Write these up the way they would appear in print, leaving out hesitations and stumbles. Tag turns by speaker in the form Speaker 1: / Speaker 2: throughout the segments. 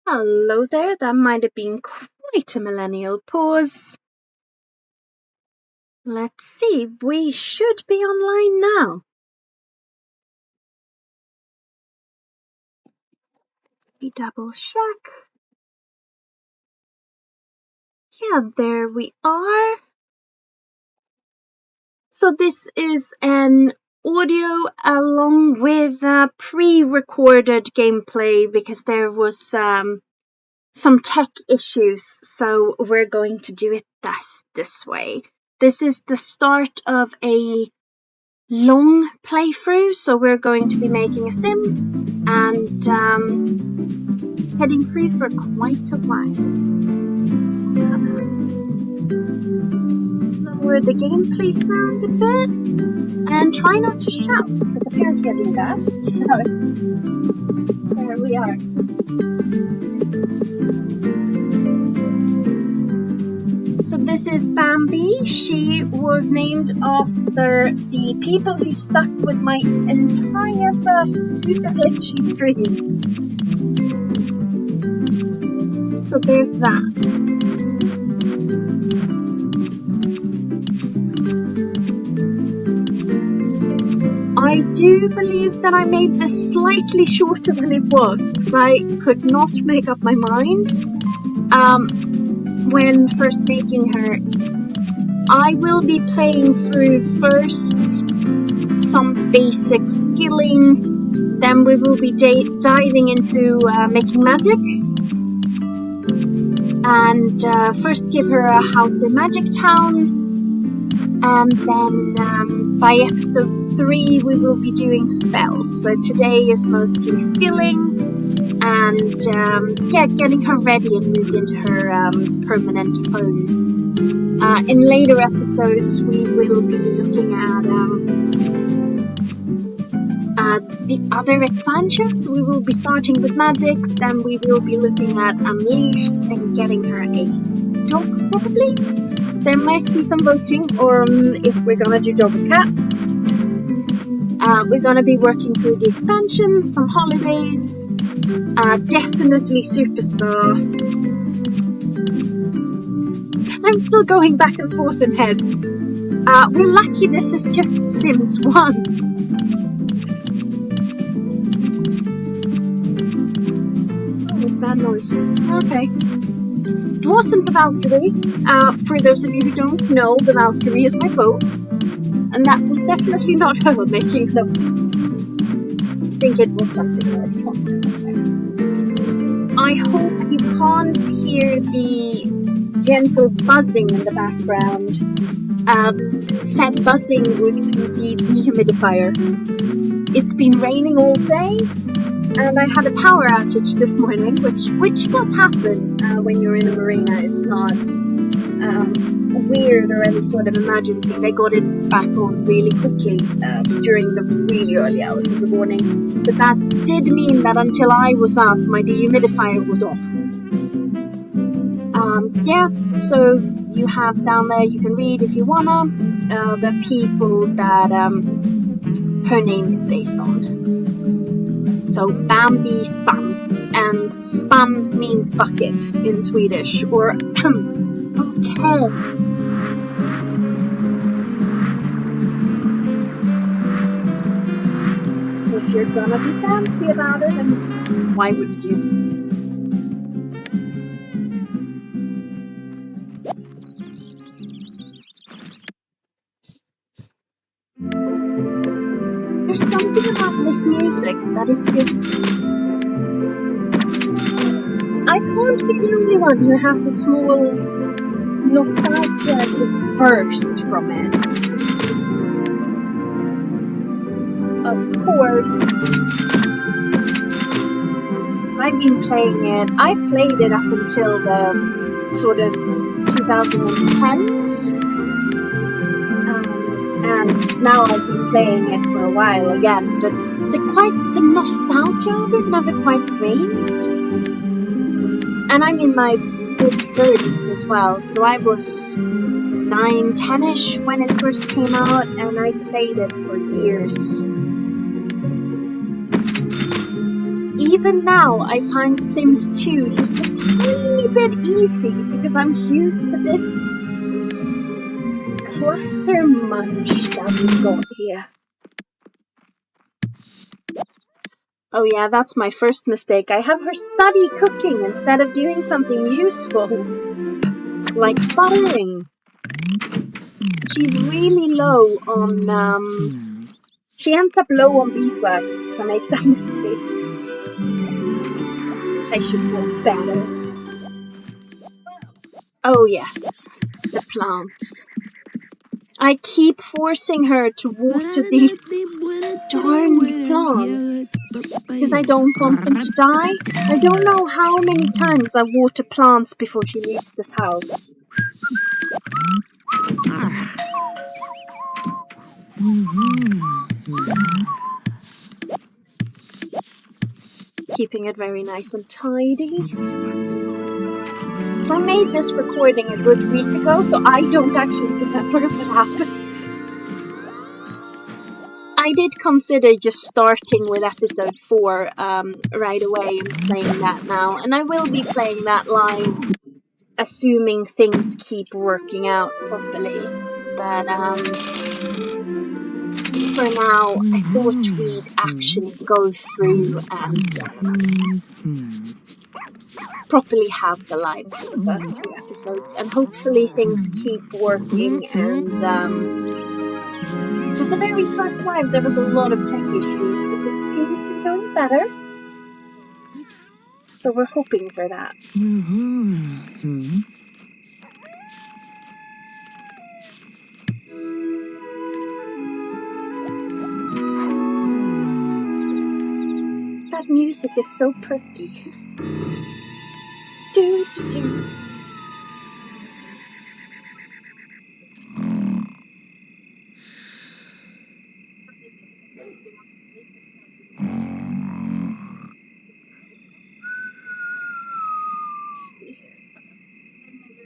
Speaker 1: Hello there, that might have been quite a millennial pause. Let's see, we should be online now. We double check. Yeah, there we are. So this is an audio along with pre-recorded gameplay because there was some tech issues, so we're going to do it this way. This is the start of a long playthrough, so we're going to be making a sim and heading through for quite a while. Lower the gameplay sound a bit and try not to shout, because apparently I do that. So there we are. So this is Bambi. She was named after the people who stuck with my entire first super glitchy stream. So there's that. I do believe that I made this slightly shorter than it was, because I could not make up my mind. When first making her, I will be playing through first some basic skilling, then we will be diving into making magic, and first give her a house in Magic Town, and then by episode 3 we will be doing spells. So today is mostly skilling and getting her ready and moved into her permanent home. In later episodes we will be looking at the other expansions. We will be starting with magic, then we will be looking at Unleashed and getting her a dog probably. There might be some voting on if we're gonna do dog or cat. We're gonna be working through the expansions, some holidays, definitely Superstar. I'm still going back and forth in heads. We're lucky this is just Sims 1. What was that noise? Okay. It wasn't the Valkyrie. For those of you who don't know, the Valkyrie is my boat. And that was definitely not her making noise. I think it was something electronic somewhere. I hope you can't hear the gentle buzzing in the background. Said buzzing would be the dehumidifier. It's been raining all day, and I had a power outage this morning, which does happen when you're in a marina. It's not weird or any sort of emergency. They got it back on really quickly during the really early hours of the morning. But that did mean that until I was up, my dehumidifier was off. So you have down there, you can read if you wanna, the people that her name is based on. So Bambi Span, and span means bucket in Swedish, or bouquet. If you're gonna be fancy about it, then why wouldn't you? There's something about this music that is just... I can't be the only one who has a small nostalgia just burst from it. Of course, I've been playing it. I played it up until the sort of 2010s. And now I've been playing it for a while again, but the nostalgia of it never quite wanes. And I'm in my mid-30s as well, so I was 9, 10-ish when it first came out, and I played it for years. even now, I find Sims 2 just a tiny bit easy because I'm used to this cluster munch that we've got here. Oh yeah, that's my first mistake. I have her study cooking instead of doing something useful, like buttering. She's really low on, she ends up low on beeswax because I make that mistake. I should know better. Oh yes, the plants. I keep forcing her to water these darned plants because I don't want them to die. I don't know how many times I water plants before she leaves this house. Keeping it very nice and tidy. So I made this recording a good week ago, so I don't actually remember what happens. I did consider just starting with episode 4 right away and playing that now, and I will be playing that live, assuming things keep working out properly. But for now, I thought we'd actually go through and properly have the lives for the first few episodes, and hopefully things keep working. And just the very first live, there was a lot of tech issues, but it seems to be going better. So we're hoping for that. That music is so perky. Do, do, do.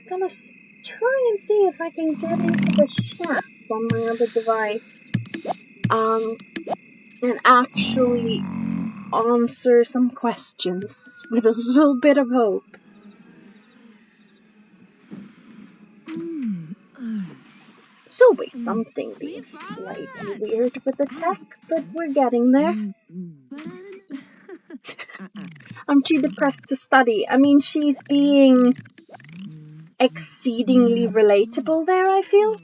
Speaker 1: Gonna try and see if I can get into the chat on my other device and actually answer some questions with a little bit of hope. There's always something being slightly weird with the tech, but we're getting there. I'm too depressed to study. I mean, she's being exceedingly relatable there, I feel.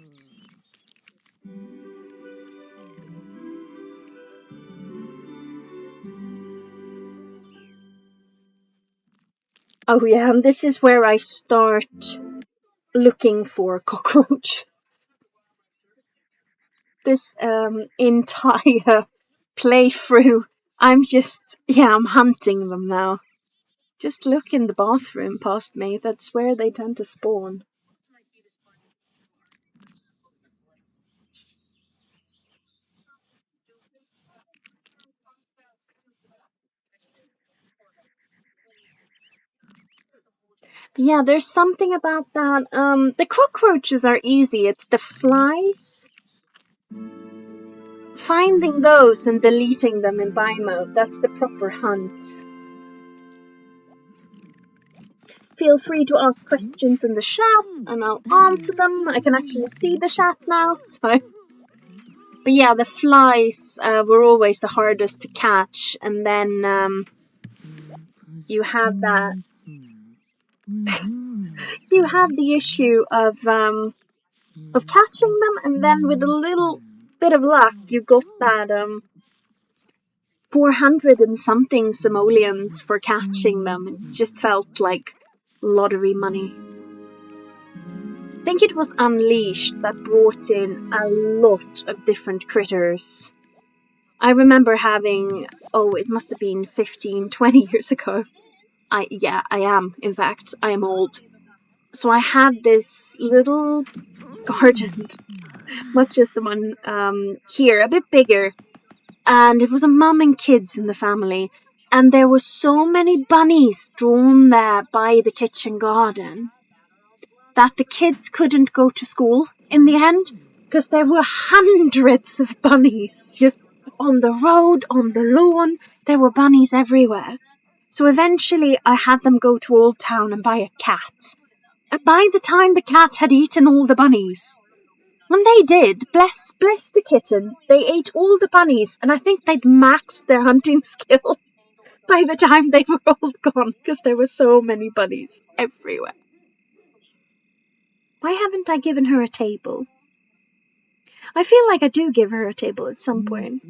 Speaker 1: Oh yeah, and this is where I start looking for cockroach. This entire playthrough, I'm hunting them now. Just look in the bathroom past me, that's where they tend to spawn. Yeah, there's something about that. The cockroaches are easy, it's the flies. Finding those and deleting them in buy mode, that's the proper hunt. Feel free to ask questions in the chat and I'll answer them. I can actually see the chat now, so. But yeah, the flies were always the hardest to catch, and then you have that. You have the issue of catching them, and then with a little bit of luck, you got that 400 and something simoleons for catching them. It just felt like lottery money. I think it was Unleashed that brought in a lot of different critters. I remember having, it must have been 15, 20 years ago. I am. In fact, I am old. So I had this little garden, much as the one here, a bit bigger. And it was a mum and kids in the family. And there were so many bunnies drawn there by the kitchen garden that the kids couldn't go to school in the end because there were hundreds of bunnies just on the road, on the lawn. There were bunnies everywhere. So eventually I had them go to Old Town and buy a cat. And by the time the cat had eaten all the bunnies, when they did, bless the kitten, they ate all the bunnies, and I think they'd maxed their hunting skill by the time they were all gone, because there were so many bunnies everywhere. Why haven't I given her a table? I feel like I do give her a table at some point.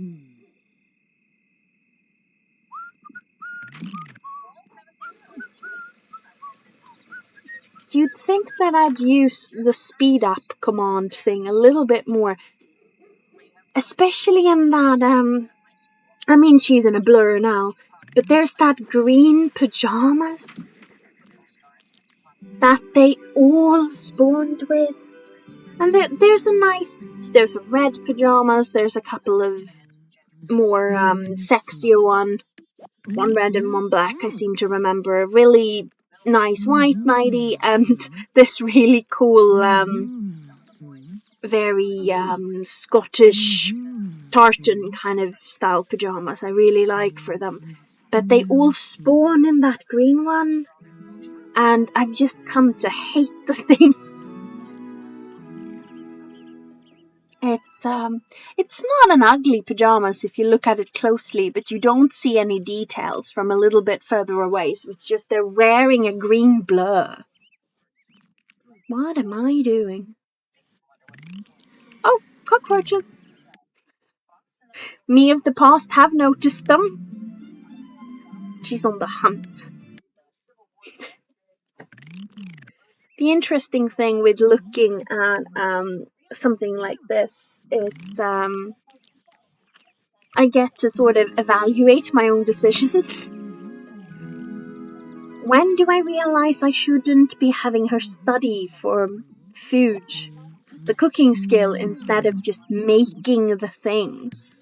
Speaker 1: You'd think that I'd use the speed up command thing a little bit more. Especially in that, I mean, she's in a blur now, but there's that green pajamas that they all spawned with. And there's a red pajamas, there's a couple of more sexier one red and one black, I seem to remember. A really nice white nightie and this really cool, very Scottish tartan kind of style pajamas I really like for them. But they all spawn in that green one, and I've just come to hate the thing. It's not an ugly pajamas if you look at it closely, but you don't see any details from a little bit further away, so it's just they're wearing a green blur. What am I doing? Oh, cockroaches! Me of the past have noticed them. She's on the hunt. The interesting thing with looking at something like this is I get to sort of evaluate my own decisions. When do I realize I shouldn't be having her study for food, the cooking skill, instead of just making the things?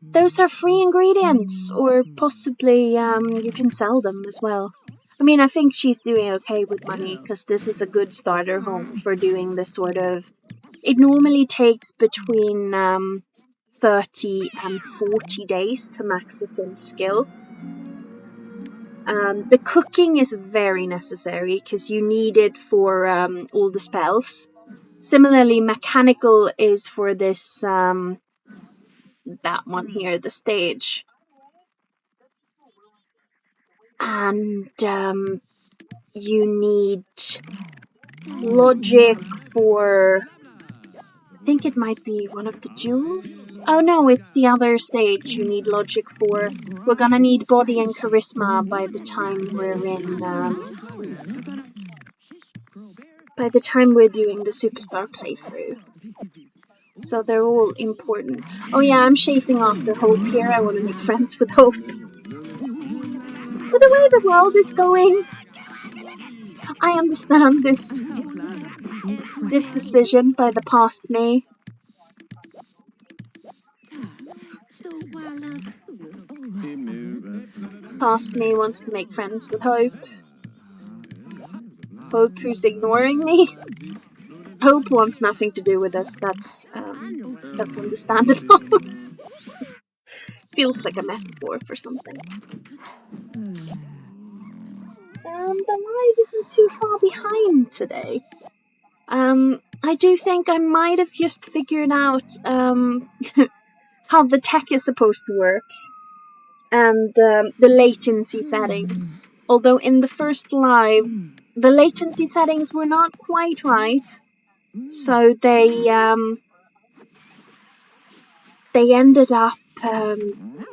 Speaker 1: Those are free ingredients, or possibly you can sell them as well. I mean, I think she's doing okay with money, because this is a good starter home for doing this sort of... It normally takes between 30 and 40 days to max a sim skill. The cooking is very necessary, because you need it for all the spells. Similarly, mechanical is for this, that one here, the stage. And you need logic for... I think it might be one of the jewels. Oh no, it's the other stage you need logic for. We're gonna need body and charisma by the time we're in... by the time we're doing the Superstar playthrough. So they're all important. Oh yeah, I'm chasing after Hope here. I want to make friends with Hope. But the way the world is going, I understand this decision by the past me. Past me wants to make friends with Hope. Hope who's ignoring me. Hope wants nothing to do with us. That's understandable. Feels like a metaphor for something. The live isn't too far behind today. I do think I might have just figured out how the tech is supposed to work, and the latency settings. Although in the first live, the latency settings were not quite right, so they ended up,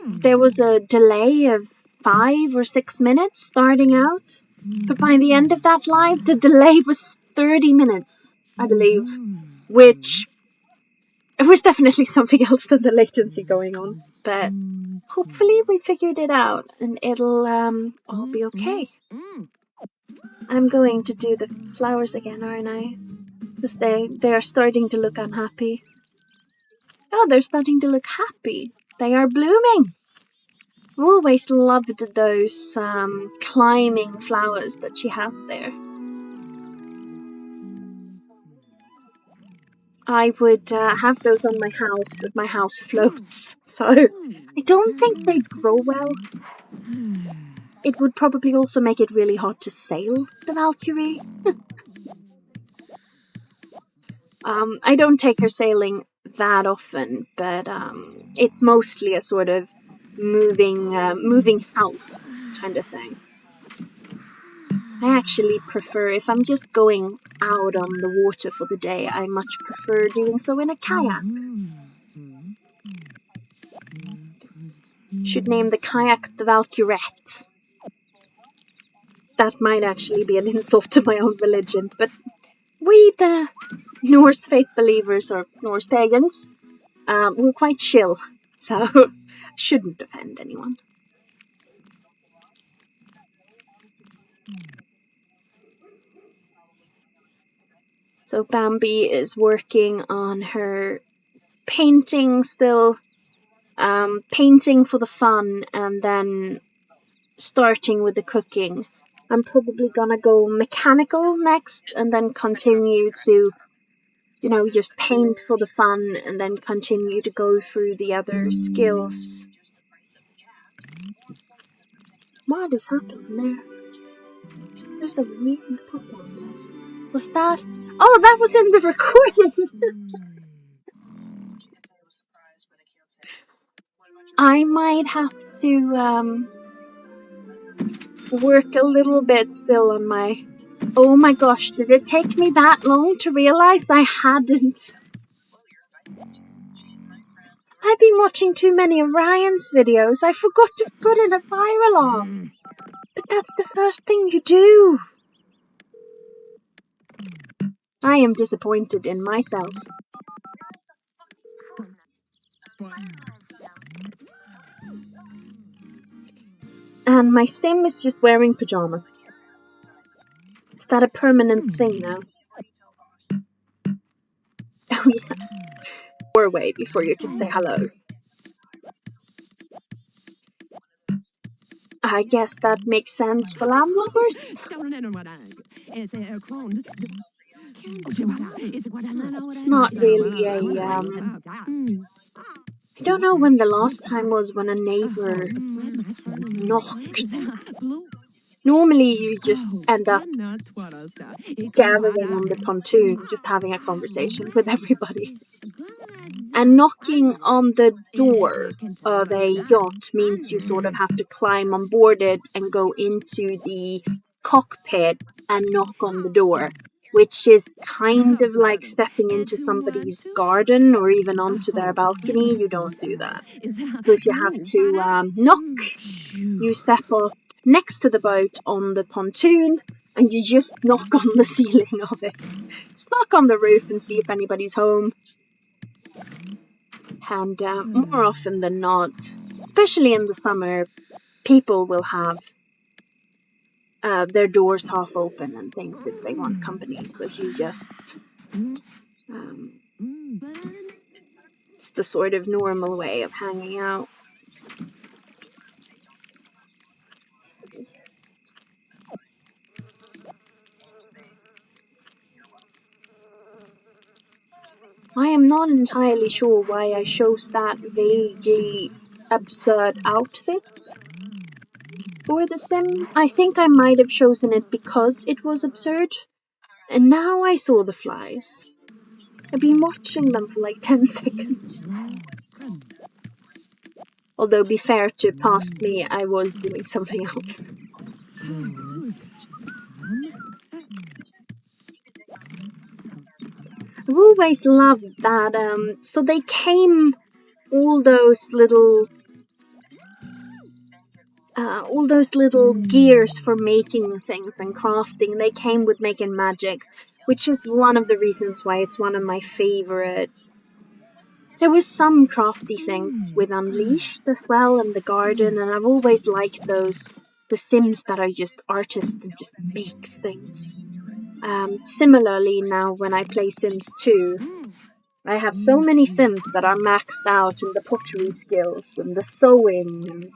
Speaker 1: there was a delay of 5 or 6 minutes starting out, but by the end of that live, the delay was 30 minutes, I believe, which it was definitely something else than the latency going on, but hopefully we figured it out and it'll all be okay. I'm going to do the flowers again, aren't I? Because they are starting to look unhappy. Oh, they're starting to look happy. They are blooming. I've always loved those climbing flowers that she has there. I would have those on my house, but my house floats, so I don't think they'd grow well. it would probably also make it really hard to sail the Valkyrie. I don't take her sailing that often, but it's mostly a sort of moving house kind of thing. I actually prefer, if I'm just going out on the water for the day, I much prefer doing so in a kayak. Should name the kayak the Valkyrette. That might actually be an insult to my own religion, but we, the Norse faith believers or Norse pagans, we're quite chill, so shouldn't offend anyone. So Bambi is working on her painting still, painting for the fun, and then starting with the cooking. I'm probably gonna go mechanical next, and then continue to, just paint for the fun, and then continue to go through the other skills. What is happening there? There's a weird pop-up. Was that? Oh, that was in the recording! I might have to work a little bit still on my... Oh my gosh, did it take me that long to realize I hadn't? I've been watching too many of Ryan's videos. I forgot to put in a fire alarm. But that's the first thing you do. I am disappointed in myself. And my sim is just wearing pajamas. Is that a permanent thing now? Oh yeah. Doorway before you can say hello. I guess that makes sense for landlubbers. It's not really a... I don't know when the last time was when a neighbor knocked. Normally you just end up gathering on the pontoon, just having a conversation with everybody. And knocking on the door of a yacht means you sort of have to climb on board it and go into the cockpit and knock on the door, which is kind of like stepping into somebody's garden or even onto their balcony. You don't do that. So if you have to knock, you step up next to the boat on the pontoon and you just knock on the ceiling of it. Just knock on the roof and see if anybody's home. And more often than not, especially in the summer, people will have their doors half open and things if they want company. So you just... it's the sort of normal way of hanging out. I am not entirely sure why I chose that vaguely absurd outfit for the sim. I think I might have chosen it because it was absurd. And now I saw the flies. I've been watching them for like 10 seconds. Although, be fair to past me, I was doing something else. I've always loved that, so they came all those little gears for making things and crafting. They came with making magic, which is one of the reasons why it's one of my favorite. There was some crafty things with Unleashed as well in the garden, and I've always liked those, the Sims that are just artists and just makes things. Similarly, now when I play Sims 2, I have so many Sims that are maxed out in the pottery skills and the sewing, and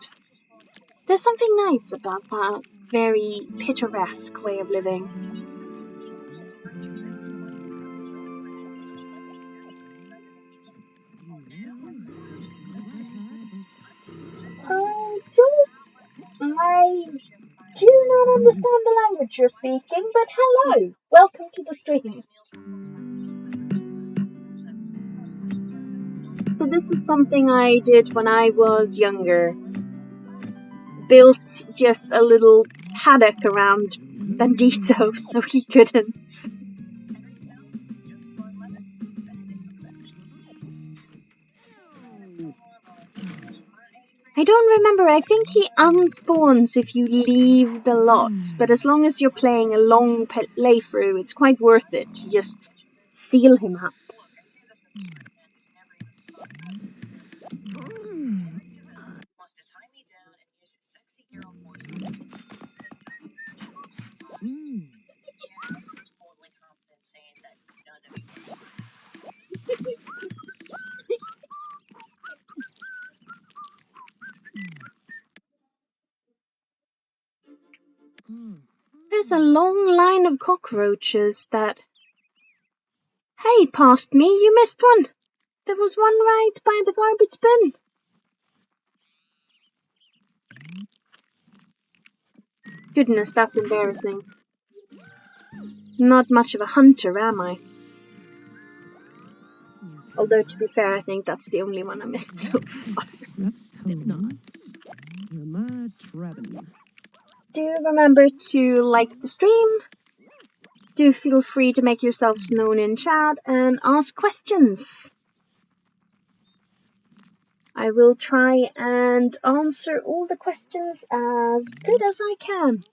Speaker 1: there's something nice about that very picturesque way of living. not understand the language you're speaking, but hello! Welcome to the stream. So this is something I did when I was younger. Built just a little paddock around Bandito so he couldn't. I don't remember, I think he unspawns if you leave the lot, but as long as you're playing a long playthrough, it's quite worth it to just seal him up. There's a long line of cockroaches that... Hey, past me, you missed one. There was one right by the garbage bin. Goodness, that's embarrassing. Not much of a hunter, am I? Although, to be fair, I think that's the only one I missed so far. Do remember to like the stream. Do feel free to make yourselves known in chat and ask questions. I will try and answer all the questions as good as I can.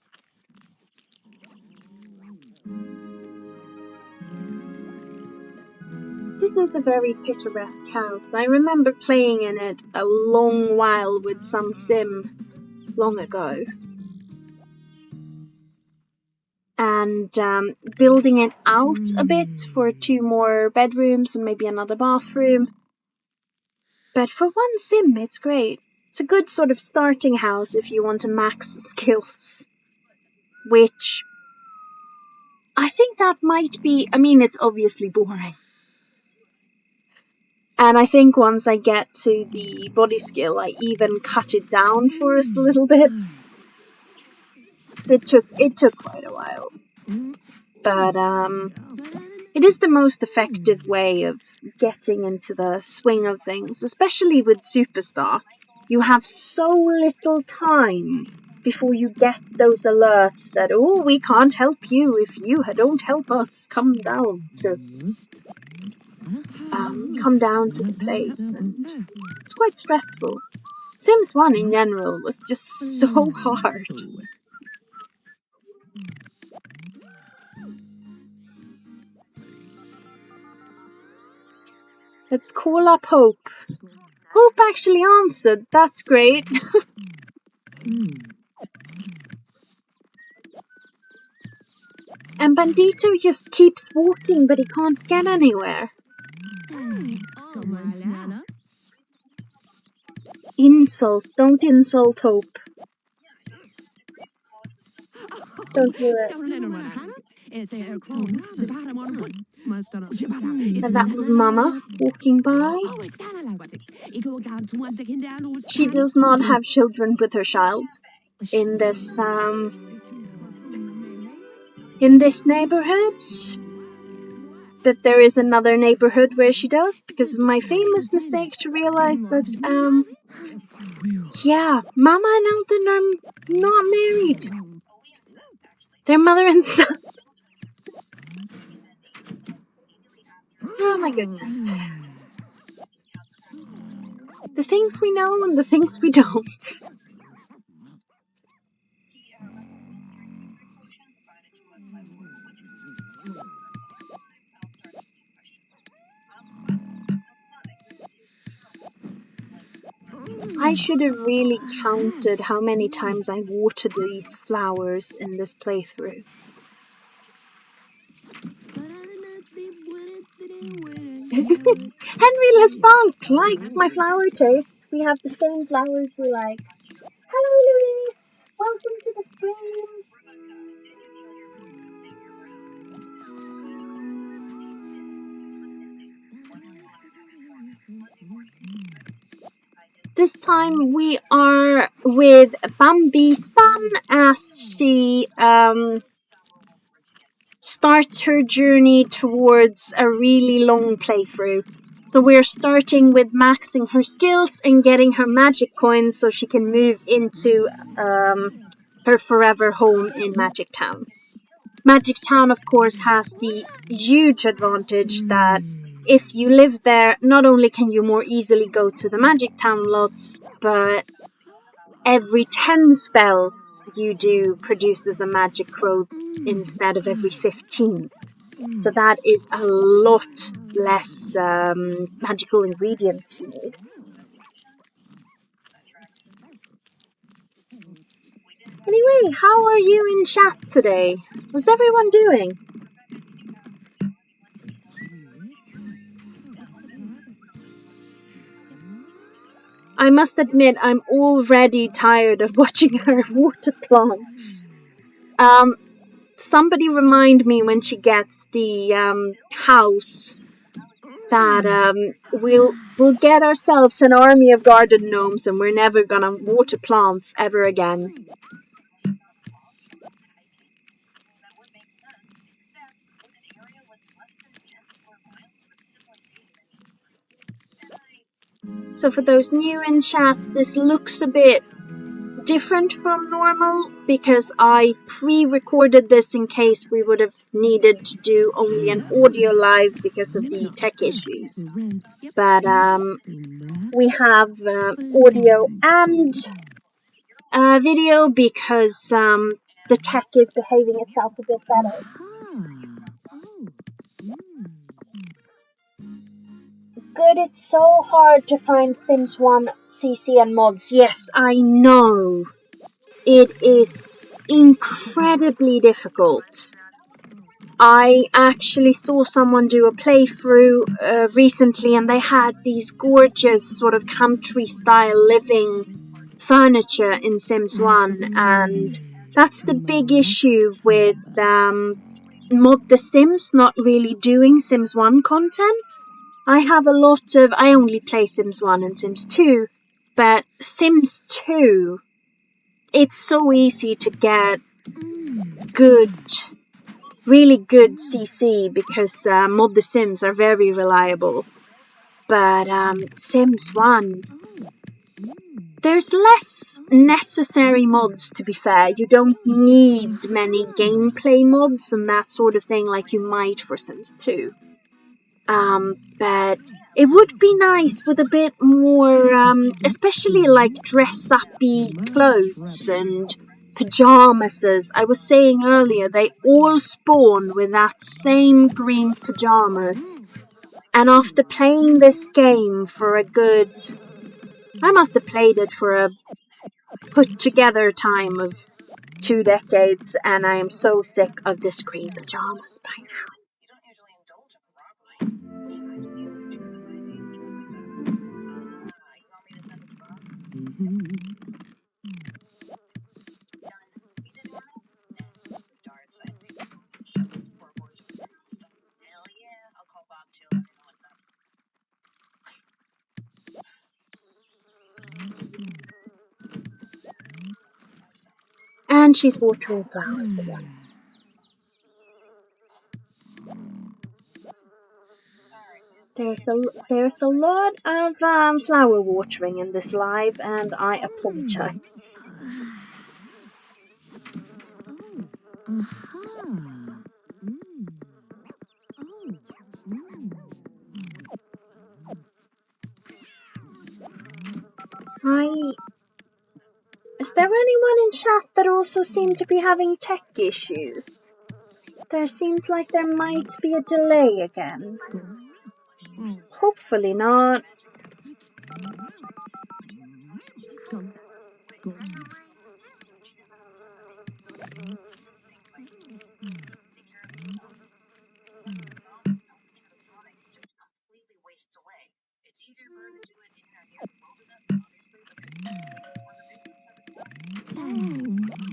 Speaker 1: This is a very picturesque house. I remember playing in it a long while with some sim long ago. And building it out a bit for 2 more bedrooms and maybe another bathroom. But for one sim, it's great. It's a good sort of starting house if you want to max skills. Which I think that might be... I mean, it's obviously boring. And I think once I get to the body skill, I even cut it down for us a little bit. So it took quite a while. But it is the most effective way of getting into the swing of things, especially with Superstar. You have so little time before you get those alerts that, oh, we can't help you if you don't help us. Come down to the place. And it's quite stressful. Sims 1 in general was just so hard. Let's call up Hope. Hope actually answered. That's great. And Bandito just keeps walking, but he can't get anywhere. Insult. Don't insult Hope. Don't do it. And that was Mama walking by. She does not have children with her child in this neighborhood. But there is another neighborhood where she does, because of my famous mistake to realize that, yeah, Mama and Elton are not married. They're mother and son. Oh my goodness. The things we know and the things we don't. I should have really counted how many times I watered these flowers in this playthrough. Henry Lesbank likes my flower taste. We have the same flowers we like. Hello, Louise. Welcome to the stream. This time we are with Bambi Span as she starts her journey towards a really long playthrough. So we're starting with maxing her skills and getting her magic coins so she can move into her forever home in Magic Town. Magic Town, of course, has the huge advantage that if you live there, not only can you more easily go to the Magic Town lots, but every 10 spells you do produces a magic growth instead of every 15. So that is a lot less magical ingredients you need. Anyway, how are you in chat today? What's everyone doing? I must admit, I'm already tired of watching her water plants. Somebody remind me when she gets the house that we'll get ourselves an army of garden gnomes and we're never gonna water plants ever again. So for those new in chat, this looks a bit different from normal because I pre-recorded this in case we would have needed to do only an audio live because of the tech issues. But we have audio and video because the tech is behaving itself a bit better. Good, it's so hard to find Sims1 CC and mods. Yes, I know. It is incredibly difficult. I actually saw someone do a playthrough recently and they had these gorgeous sort of country style living furniture in Sims 1, and that's the big issue with Mod the Sims not really doing Sims 1 content. I only play Sims 1 and Sims 2, but Sims 2, it's so easy to get really good CC because Mod the Sims are very reliable. But Sims 1, there's less necessary mods, to be fair. You don't need many gameplay mods and that sort of thing like you might for Sims 2. But it would be nice with a bit more, especially like dress-uppy clothes and pajamas. I was saying earlier, they all spawn with that same green pajamas. And after playing this game for I must have played it for a put-together time of 2 decades, and I am so sick of this green pajamas by now. And she's watering flowers again. There's a lot of flower watering in this live, and I apologize. Is there anyone in chat that also seem to be having tech issues? There seems like there might be a delay again. Hopefully not.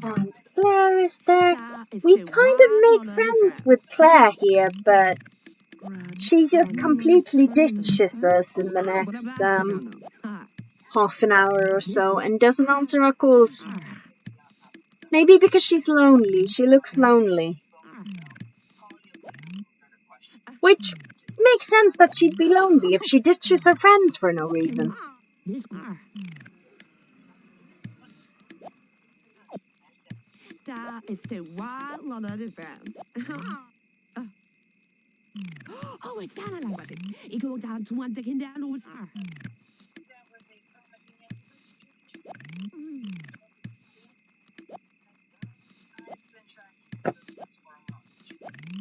Speaker 1: And Claire is there. We kind of make friends with Claire here, but she just completely ditches us in the next half an hour or so and doesn't answer our calls. Maybe because she's lonely. She looks lonely. Which makes sense that she'd be lonely if she ditches her friends for no reason.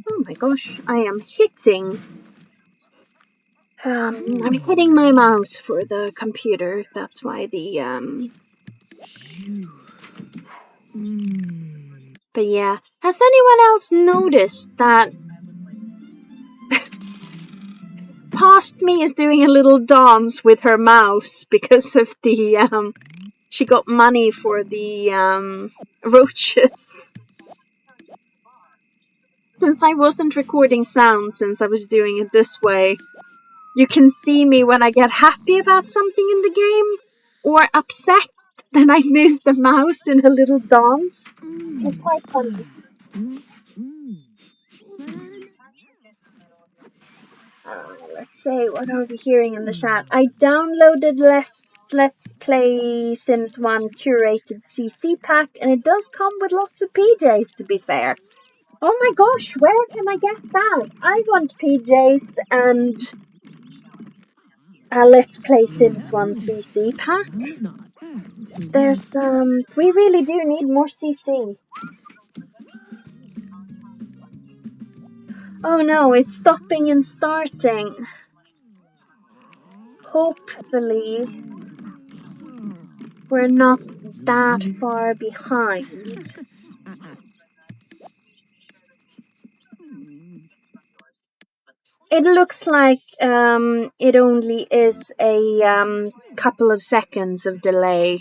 Speaker 1: Oh my gosh, I am hitting... I'm hitting my mouse for the computer. That's why the, But yeah, has anyone else noticed that past me is doing a little dance with her mouse because of the, she got money for the, roaches. Since I wasn't recording sound, since I was doing it this way, you can see me when I get happy about something in the game, or upset, then I move the mouse in a little dance. She's quite funny. Let's say, what are we hearing in the chat? I downloaded Let's Play Sims1 curated CC pack, and it does come with lots of PJs, to be fair. Oh my gosh, where can I get that? I want PJs and a Let's Play Sims1 CC pack. We really do need more CC. Oh no, it's stopping and starting. Hopefully, we're not that far behind. It looks like it only is a couple of seconds of delay.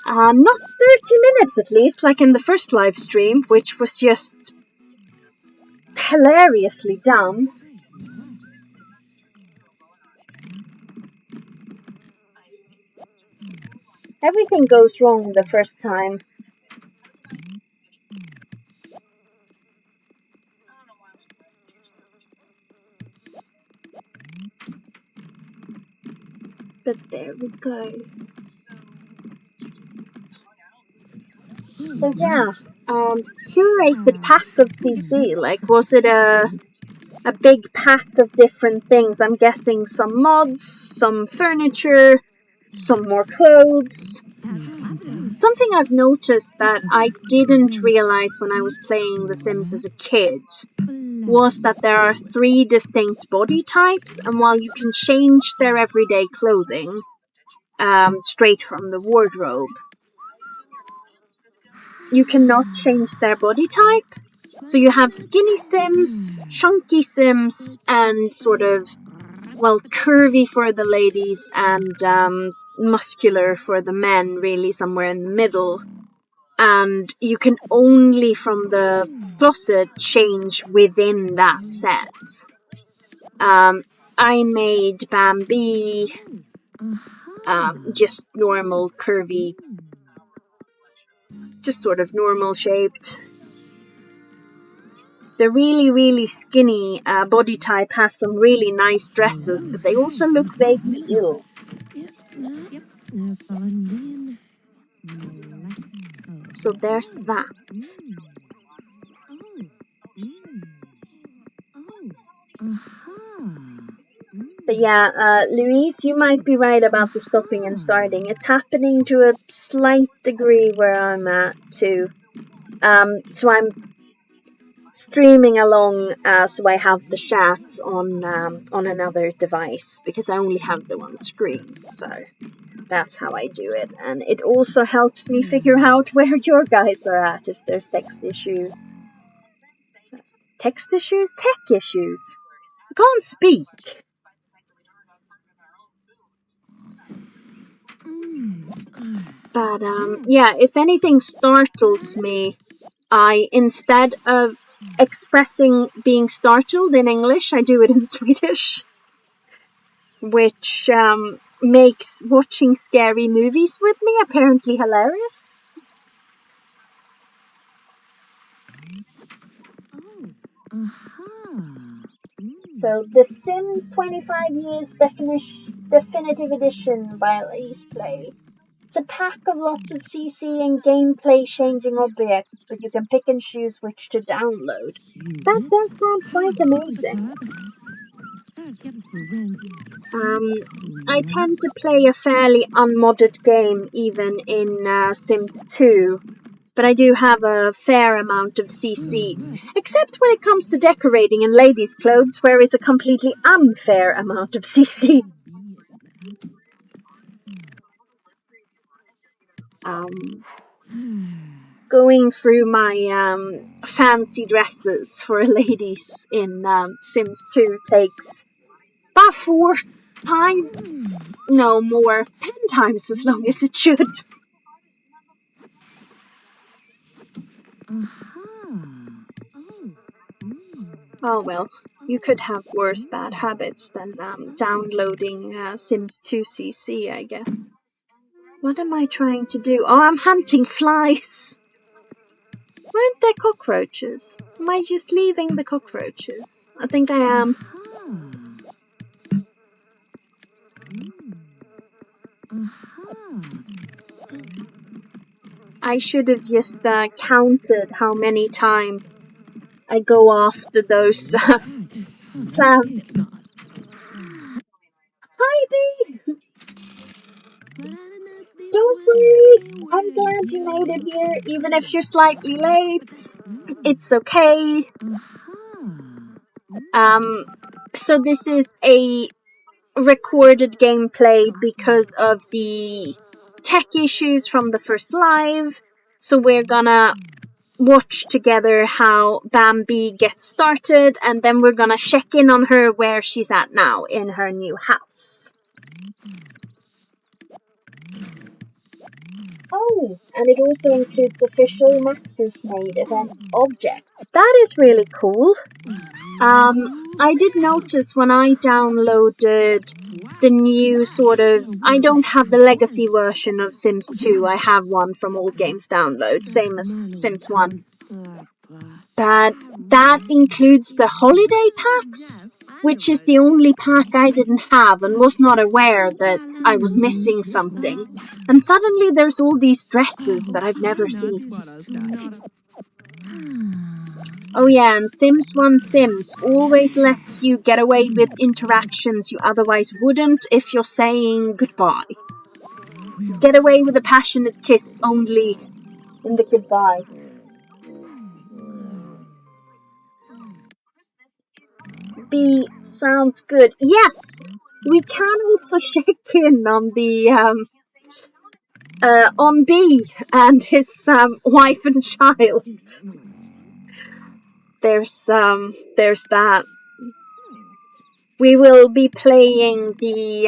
Speaker 1: Not 30 minutes at least, like in the first live stream, which was just hilariously dumb. Everything goes wrong the first time. But there we go. So yeah, curated pack of CC, like was it a big pack of different things? I'm guessing some mods, some furniture, some more clothes. Something I've noticed that I didn't realize when I was playing The Sims as a kid was that there are 3 distinct body types, and while you can change their everyday clothing straight from the wardrobe, you cannot change their body type. So you have skinny Sims, chunky Sims, and sort of, well, curvy for the ladies and muscular for the men, really somewhere in the middle. And you can only from the closet change within that set. I made Bambi just normal, curvy, just sort of normal shaped. The really, really skinny body type has some really nice dresses, but they also look vaguely ill. So there's that. But yeah, Louise, you might be right about the stopping and starting. It's happening to a slight degree where I'm at too. So I'm streaming along, so I have the chat on another device because I only have the one screen. So that's how I do it, and it also helps me figure out where your guys are at if there's text issues. Text issues? Tech issues. I can't speak. But yeah, if anything startles me, I, instead of expressing being startled in English, I do it in Swedish. which makes watching scary movies with me apparently hilarious. So, The Sims 25 Years Definitive Edition by Let's Play. It's a pack of lots of CC and gameplay changing objects, but you can pick and choose which to download. That does sound quite amazing. I tend to play a fairly unmodded game even in Sims 2, but I do have a fair amount of CC, except when it comes to decorating in ladies' clothes, where it's a completely unfair amount of CC. Going through my fancy dresses for ladies in Sims 2 takes about 4, 5, no more, 10 times as long as it should. Oh well, you could have worse bad habits than downloading Sims 2 CC, I guess. What am I trying to do? Oh, I'm hunting flies! Weren't there cockroaches? Am I just leaving the cockroaches? I think I am. I should have just counted how many times I go after those plants. Heidi! Don't worry, I'm glad you made it here, even if you're slightly late. It's okay. So this is a recorded gameplay because of the tech issues from the first live. So we're gonna watch together how Bambi gets started, and then we're gonna check in on her where she's at now in her new house. Oh, and it also includes official Max's Made event objects. That is really cool. I did notice when I downloaded the new I don't have the legacy version of Sims 2, I have one from Old Games Download, same as Sims 1. That includes the holiday packs, which is the only pack I didn't have and was not aware that I was missing something. And suddenly there's all these dresses that I've never seen. Oh yeah, and Sims1 Sims always lets you get away with interactions you otherwise wouldn't if you're saying goodbye. Get away with a passionate kiss only in the goodbye. B sounds good. Yes, we can also check in on the on B and his wife and child. There's that. We will be playing the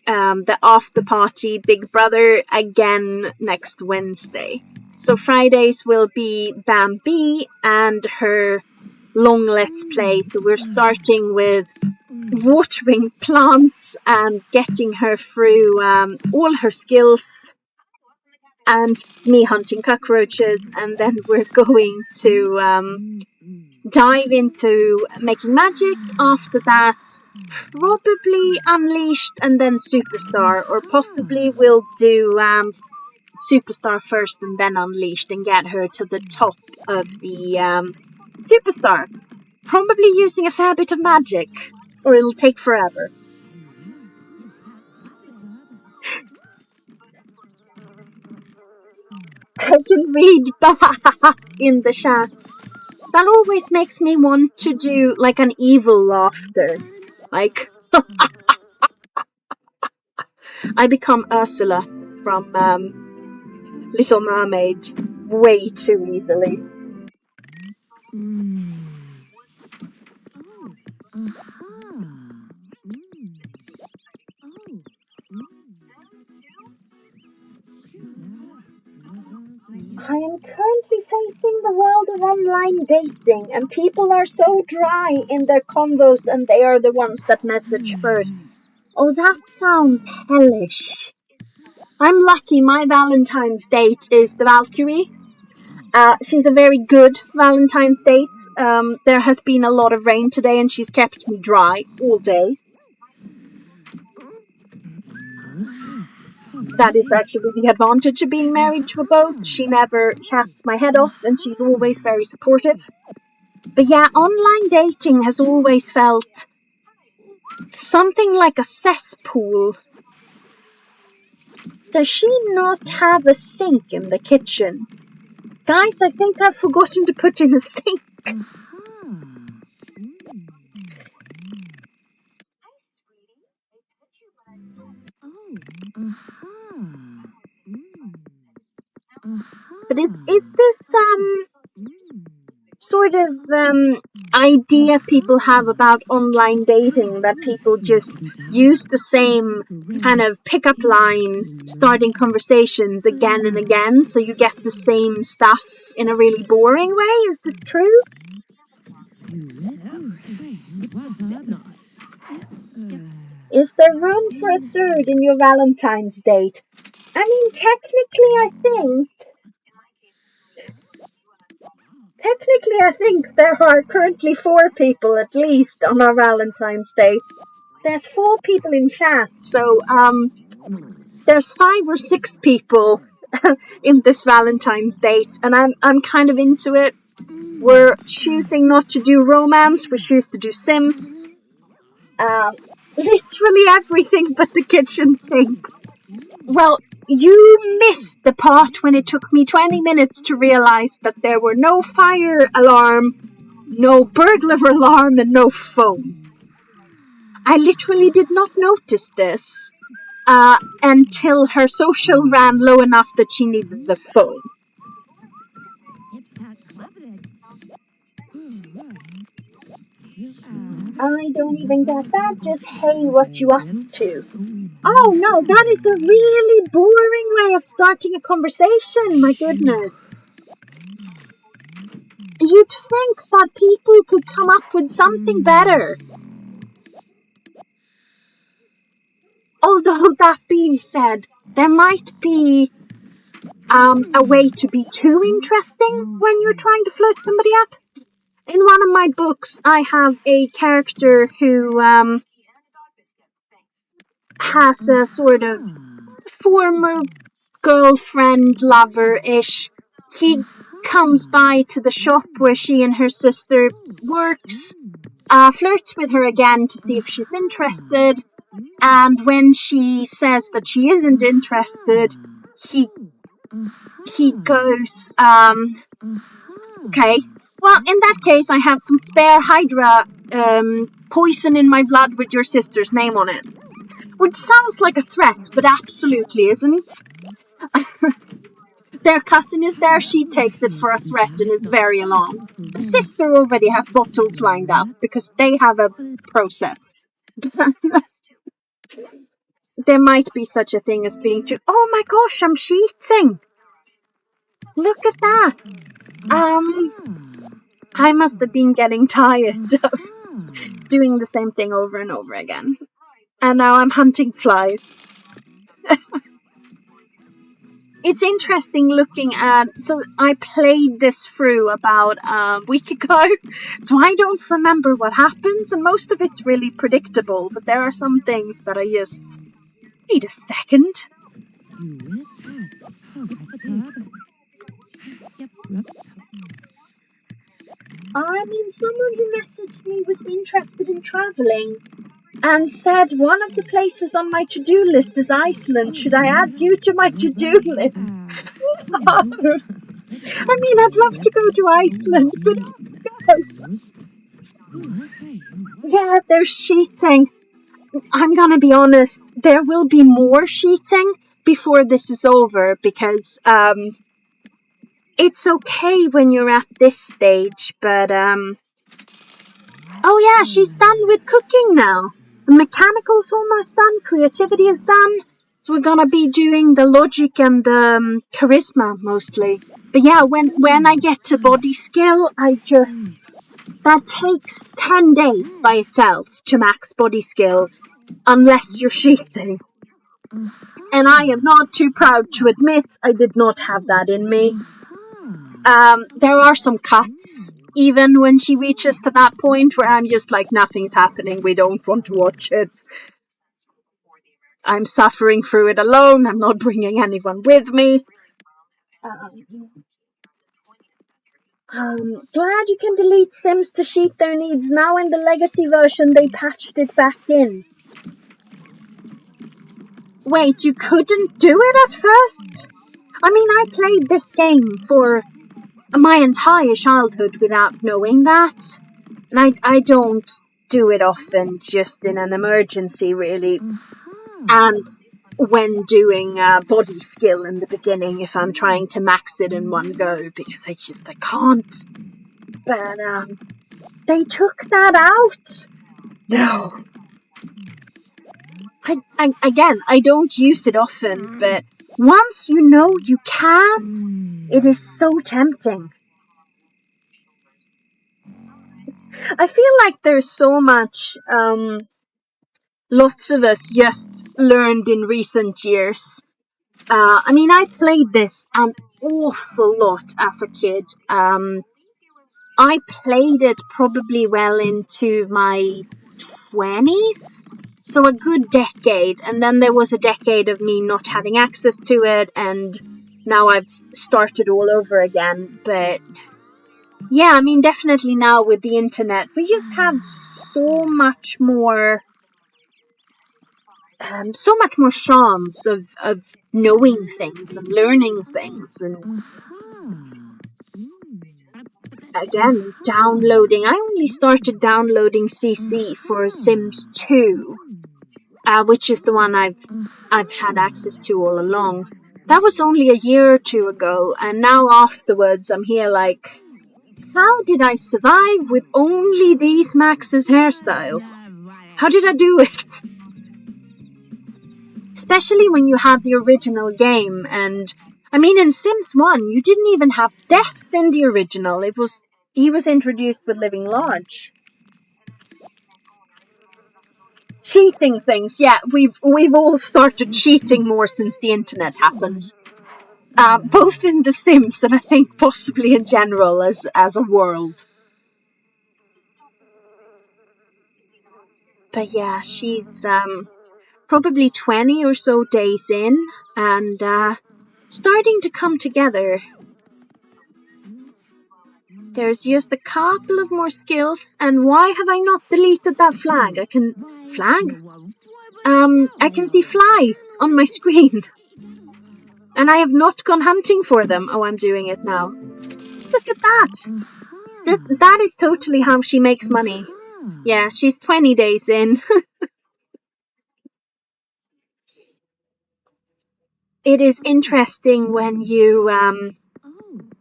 Speaker 1: after party Big Brother again next Wednesday. So Fridays will be Bambi and her long let's play. So we're starting with watering plants and getting her through all her skills, and me hunting cockroaches, and then we're going to dive into making magic. After that, probably Unleashed and then Superstar, or possibly we'll do Superstar first and then Unleashed and get her to the top of the Superstar. Probably using a fair bit of magic, or it'll take forever. I can read back in the chats. That always makes me want to do like an evil laughter. Like, I become Ursula from Little Mermaid way too easily. I am currently facing the world of online dating, and people are so dry in their convos, and they are the ones that message first. Oh, that sounds hellish. I'm lucky my Valentine's date is the Valkyrie. She's a very good Valentine's date. There has been a lot of rain today, and she's kept me dry all day. That is actually the advantage of being married to a boat. She never chats my head off, and she's always very supportive. But yeah, online dating has always felt something like a cesspool. Does she not have a sink in the kitchen? Guys, I think I've forgotten to put in a sink. But is this sort of idea people have about online dating, that people just use the same kind of pickup line, starting conversations again and again, so you get the same stuff in a really boring way? Is this true? Is there room for a third in your Valentine's date? I mean, Technically, I think there are currently 4 people at least on our Valentine's dates. There's 4 people in chat, so there's 5 or 6 people in this Valentine's date, and I'm kind of into it. We're choosing not to do romance. We choose to do Sims. Literally everything but the kitchen sink. Well, you missed the part when it took me 20 minutes to realize that there were no fire alarm, no burglar alarm, and no phone. I literally did not notice this until her social ran low enough that she needed the phone. I don't even get that. Just, hey, what you up to? Oh no, that is a really boring way of starting a conversation, my goodness. You'd think that people could come up with something better. Although that being said, there might be a way to be too interesting when you're trying to flirt somebody up. In one of my books, I have a character who has a sort of former girlfriend, lover-ish. He comes by to the shop where she and her sister works, flirts with her again to see if she's interested, and when she says that she isn't interested, he goes, okay, well, in that case, I have some spare Hydra poison in my blood with your sister's name on it. Which sounds like a threat, but absolutely isn't. Their cousin is there, she takes it for a threat and is very alarmed. The sister already has bottles lined up because they have a process. There might be such a thing as being too. Oh my gosh, I'm cheating! Look at that! I must have been getting tired of doing the same thing over and over again. And now I'm hunting flies. It's interesting looking at. So I played this through about a week ago, so I don't remember what happens, and most of it's really predictable, but there are some things that I just. Wait a second. I mean, someone who messaged me was interested in travelling and said one of the places on my to-do list is Iceland. Should I add you to my to-do list? I mean, I'd love to go to Iceland, but yeah, there's cheating. I'm gonna be honest, there will be more cheating before this is over, because it's okay when you're at this stage, but oh yeah, she's done with cooking now. The mechanical's almost done, creativity is done. So we're gonna be doing the logic and the charisma mostly. But yeah, when I get to body skill, that takes 10 days by itself to max body skill, unless you're cheating. And I am not too proud to admit I did not have that in me. There are some cuts, even when she reaches to that point where I'm just like, nothing's happening, we don't want to watch it. I'm suffering through it alone, I'm not bringing anyone with me. Glad you can delete Sims to cheat their needs. Now in the legacy version they patched it back in. Wait, you couldn't do it at first? I mean, I played this game for my entire childhood without knowing that. And I don't do it often, just in an emergency, really. And when doing body skill in the beginning, if I'm trying to max it in one go, because I can't. But they took that out? No. I don't use it often, but once you know you can, it is so tempting. I feel like there's so much lots of us just learned in recent years. I mean, I played this an awful lot as a kid. I played it probably well into my 20s, so a good decade, and then there was a decade of me not having access to it, and now I've started all over again. But yeah, I mean, definitely now with the internet, we just have so much more chance of knowing things and learning things. And again, downloading. I only started downloading CC for Sims 2, which is the one I've had access to all along. That was only a year or two ago, and now afterwards I'm here like, how did I survive with only these Max's hairstyles? How did I do it? Especially when you have the original game, and I mean, in Sims 1, you didn't even have death in the original. He was introduced with living large. Cheating things, yeah, we've all started cheating more since the internet happened. Both in The Sims and I think possibly in general as a world. But yeah, she's probably 20 or so days in, and starting to come together. There's just a couple of more skills, and why have I not deleted that flag? I can see flies on my screen. And I have not gone hunting for them. Oh, I'm doing it now. Look at that. That is totally how she makes money. Yeah, she's 20 days in. It is interesting when you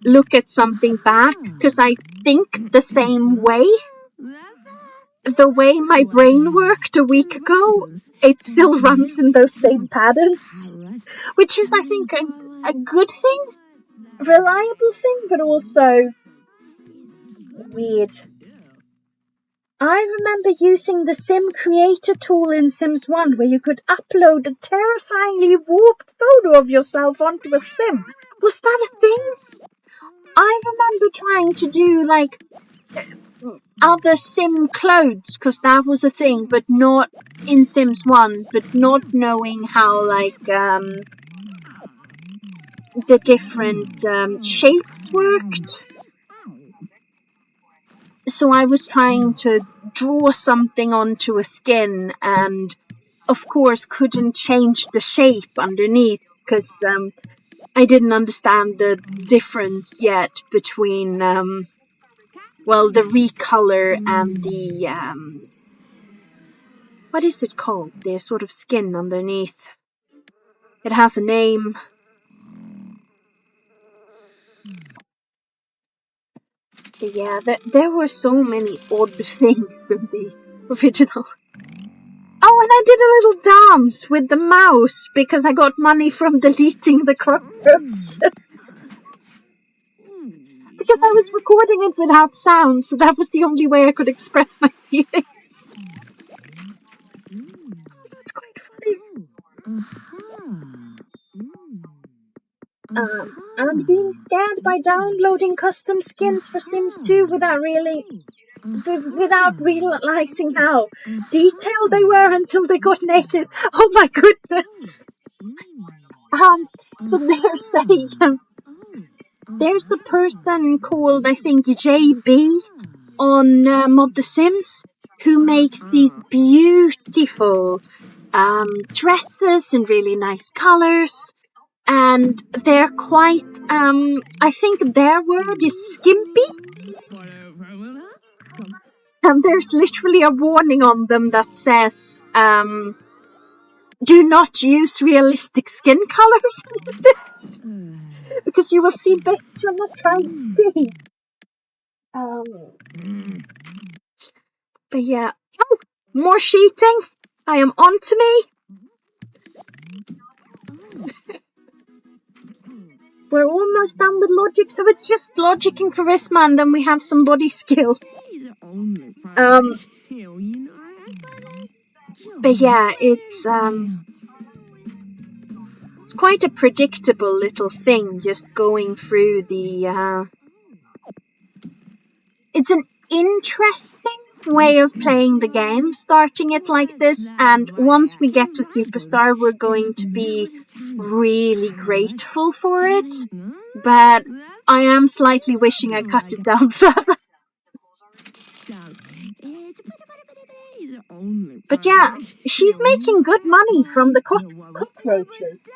Speaker 1: look at something back, because I think the same way. The way my brain worked a week ago, it still runs in those same patterns. Which is, I think, a good thing, reliable thing, but also weird. I remember using the Sim Creator tool in Sims 1 where you could upload a terrifyingly warped photo of yourself onto a sim. Was that a thing? I remember trying to do like other sim clothes, because that was a thing, but not in Sims 1, but not knowing how like the different shapes worked. So I was trying to draw something onto a skin, and of course couldn't change the shape underneath, because I didn't understand the difference yet between the recolor and the what is it called? The sort of skin underneath. It has a name. Yeah, there were so many odd things in the original. Oh, and I did a little dance with the mouse because I got money from deleting the cockroaches. Because I was recording it without sound, so that was the only way I could express my feelings. That's quite funny. I'm being scanned by downloading custom skins for Sims 2 without realizing how detailed they were until they got naked. Oh my goodness. So there's a person called, I think, JB on Mod the Sims who makes these beautiful dresses in really nice colors. And they're quite, I think their word is skimpy. And there's literally a warning on them that says, do not use realistic skin colors in this. Because you will see bits you're not trying to see. But yeah. Oh, more sheeting. I am on to me. We're almost done with logic, so it's just logic and charisma, and then we have some body skill. But yeah, it's quite a predictable little thing, just going through the... It's an interesting way of playing the game, starting it like this, and once we get to Superstar, we're going to be really grateful for it, but I am slightly wishing I cut it down further. But yeah, she's making good money from the cockroaches.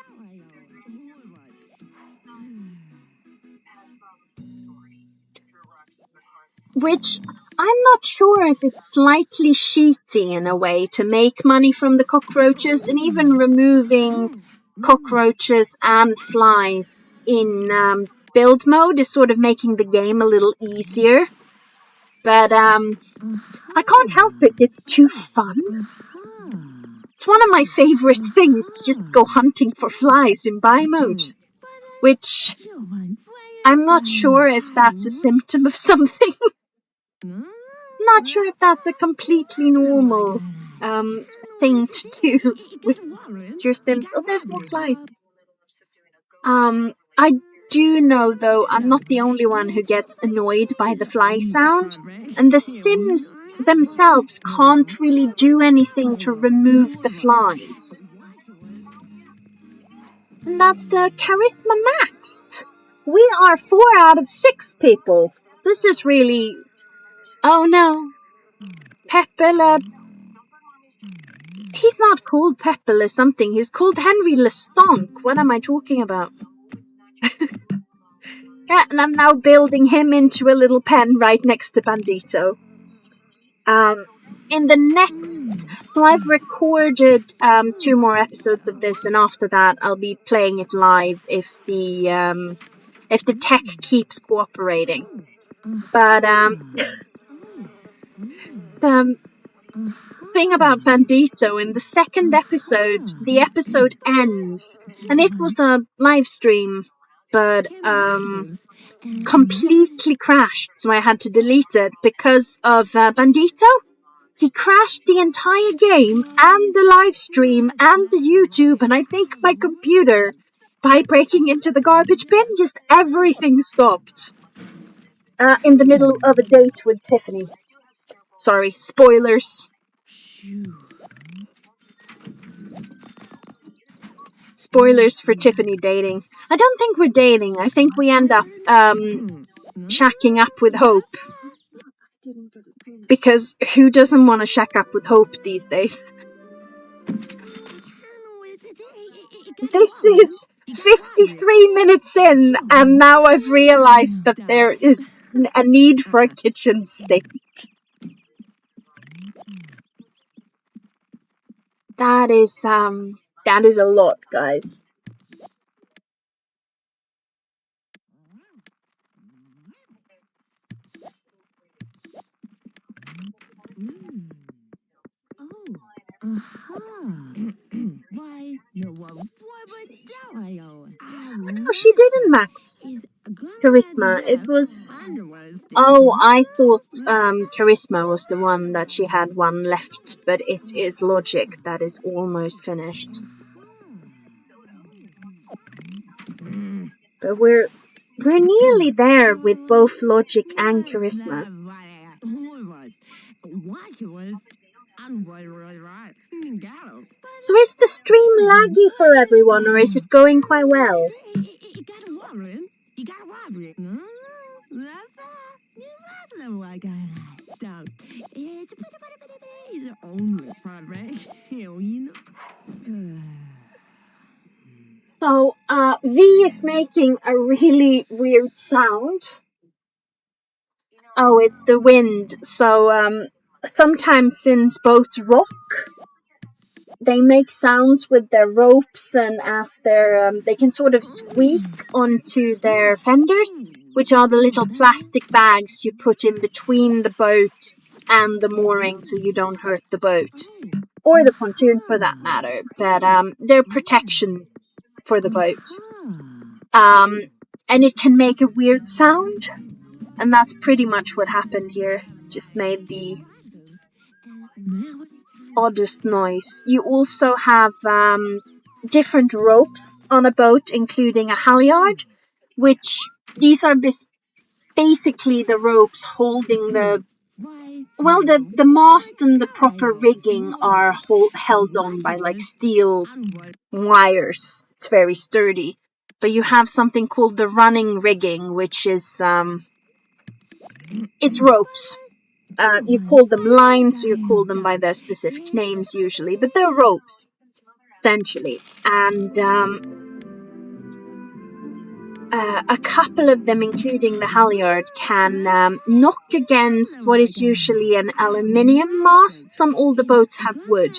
Speaker 1: Which I'm not sure if it's slightly cheaty in a way to make money from the cockroaches, and even removing cockroaches and flies in build mode is sort of making the game a little easier. But I can't help it, it's too fun. It's one of my favorite things to just go hunting for flies in buy mode, which I'm not sure if that's a symptom of something. Not sure if that's a completely normal thing to do with your Sims. Oh, there's more flies. I do know, though, I'm not the only one who gets annoyed by the fly sound, and the Sims themselves can't really do anything to remove the flies. And that's the charisma maxed. We are 4 out of 6 people. This is really... Oh no. Pepe He's not called Pepe Le something. He's called Henry Le Stonk. What am I talking about? Yeah, and I'm now building him into a little pen right next to Bandito. In the next... So I've recorded 2 more episodes of this, and after that I'll be playing it live if the tech keeps cooperating. But the thing about Bandito, in the second episode, the episode ends, and it was a live stream, but completely crashed, so I had to delete it because of Bandito. He crashed the entire game and the live stream and the YouTube, and I think my computer, by breaking into the garbage bin. Just everything stopped in the middle of a date with Tiffany. Sorry, spoilers. Spoilers for Tiffany dating. I don't think we're dating. I think we end up shacking up with Hope. Because who doesn't want to shack up with Hope these days? This is 53 minutes in, and now I've realized that there is a need for a kitchen sink. That is a lot, guys. No, she didn't max charisma. It was... Oh, I thought charisma was the one that she had one left, but it is logic that is almost finished. But we're nearly there with both logic and charisma. So is the stream laggy for everyone, or is it going quite well? So, V is making a really weird sound. Oh, it's the wind. So, sometimes since boats rock, they make sounds with their ropes, and as they can sort of squeak onto their fenders, which are the little plastic bags you put in between the boat and the mooring so you don't hurt the boat. Or the pontoon for that matter, but they're protection for the boat. And it can make a weird sound, and that's pretty much what happened here. Just made the oddest noise. You also have different ropes on a boat, including a halyard, which these are basically the ropes holding the mast and the proper rigging are held on by like steel wires. It's very sturdy. But you have something called the running rigging, which is it's ropes. You call them lines, or you call them by their specific names usually, but they're ropes, essentially. And a couple of them, including the halyard, can knock against what is usually an aluminium mast. Some older boats have wood,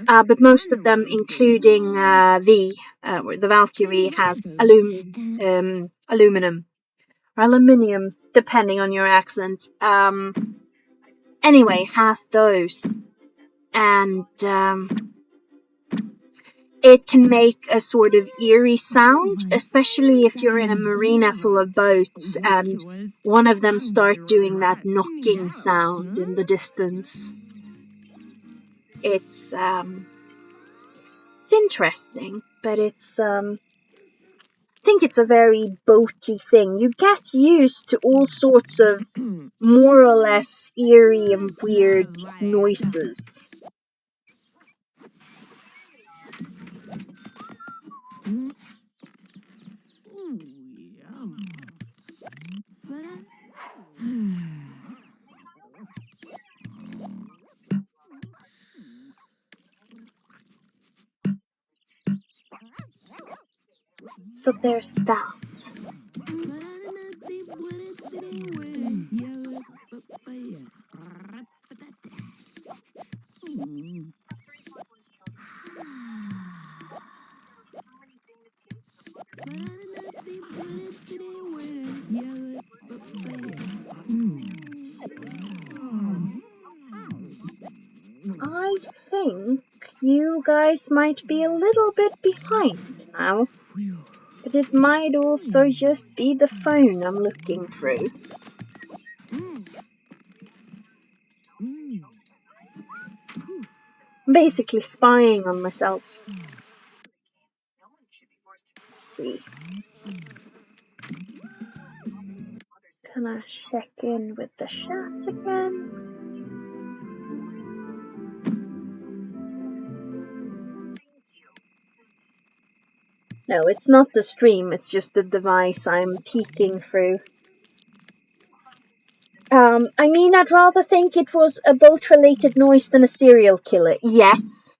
Speaker 1: but most of them, including the Valkyrie, has aluminum or aluminium, depending on your accent. Anyway, has those, and it can make a sort of eerie sound, especially if you're in a marina full of boats and one of them start doing that knocking sound in the distance. It's interesting, but it's I think it's a very boaty thing. You get used to all sorts of more or less eerie and weird noises. So there's that. I think you guys might be a little bit behind now, but it might also just be the phone I'm looking through. I'm basically spying on myself. Let's see. Can I check in with the chat again? No, it's not the stream, it's just the device I'm peeking through. I mean, I'd rather think it was a boat-related noise than a serial killer. Yes,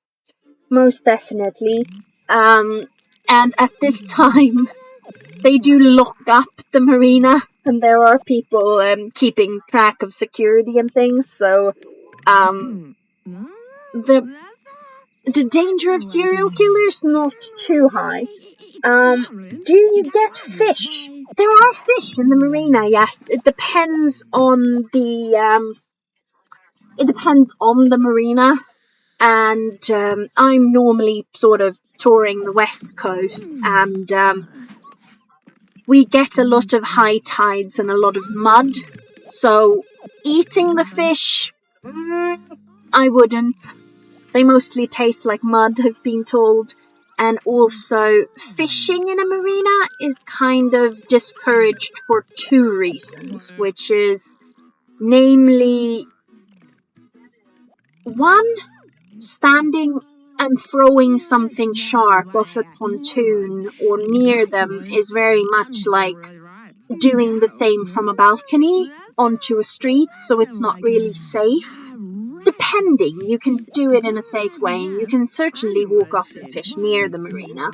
Speaker 1: most definitely. And at this time, they do lock up the marina, and there are people keeping track of security and things, so the danger of serial killers not too high. Do you get fish? There are fish in the marina, yes. It depends on the marina, and I'm normally sort of touring the west coast, and we get a lot of high tides and a lot of mud. So eating the fish, I wouldn't. They mostly taste like mud, I've been told. And also, fishing in a marina is kind of discouraged for 2 reasons, which is, namely, 1, standing and throwing something sharp off a pontoon or near them is very much like doing the same from a balcony onto a street, so it's not really safe. Depending, you can do it in a safe way, and you can certainly walk off and fish near the marina.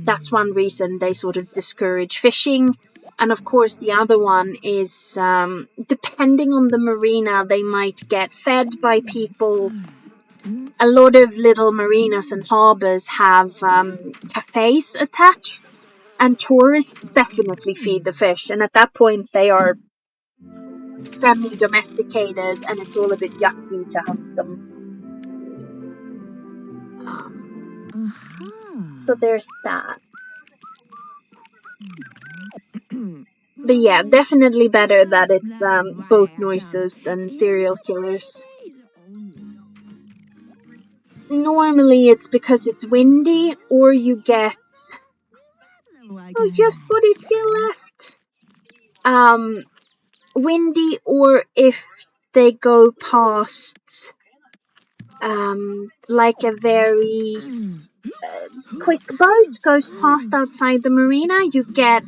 Speaker 1: That's one reason they sort of discourage fishing. And of course, the other one is, depending on the marina, they might get fed by people. A lot of little marinas and harbours have cafes attached, and tourists definitely feed the fish. And at that point, they are semi-domesticated, and it's all a bit yucky to hunt them. So there's that. But yeah, definitely better that it's boat noises than serial killers. Normally it's because it's windy, or you get... Oh, just body skill left. Windy, or if they go past like a very quick boat goes past outside the marina, you get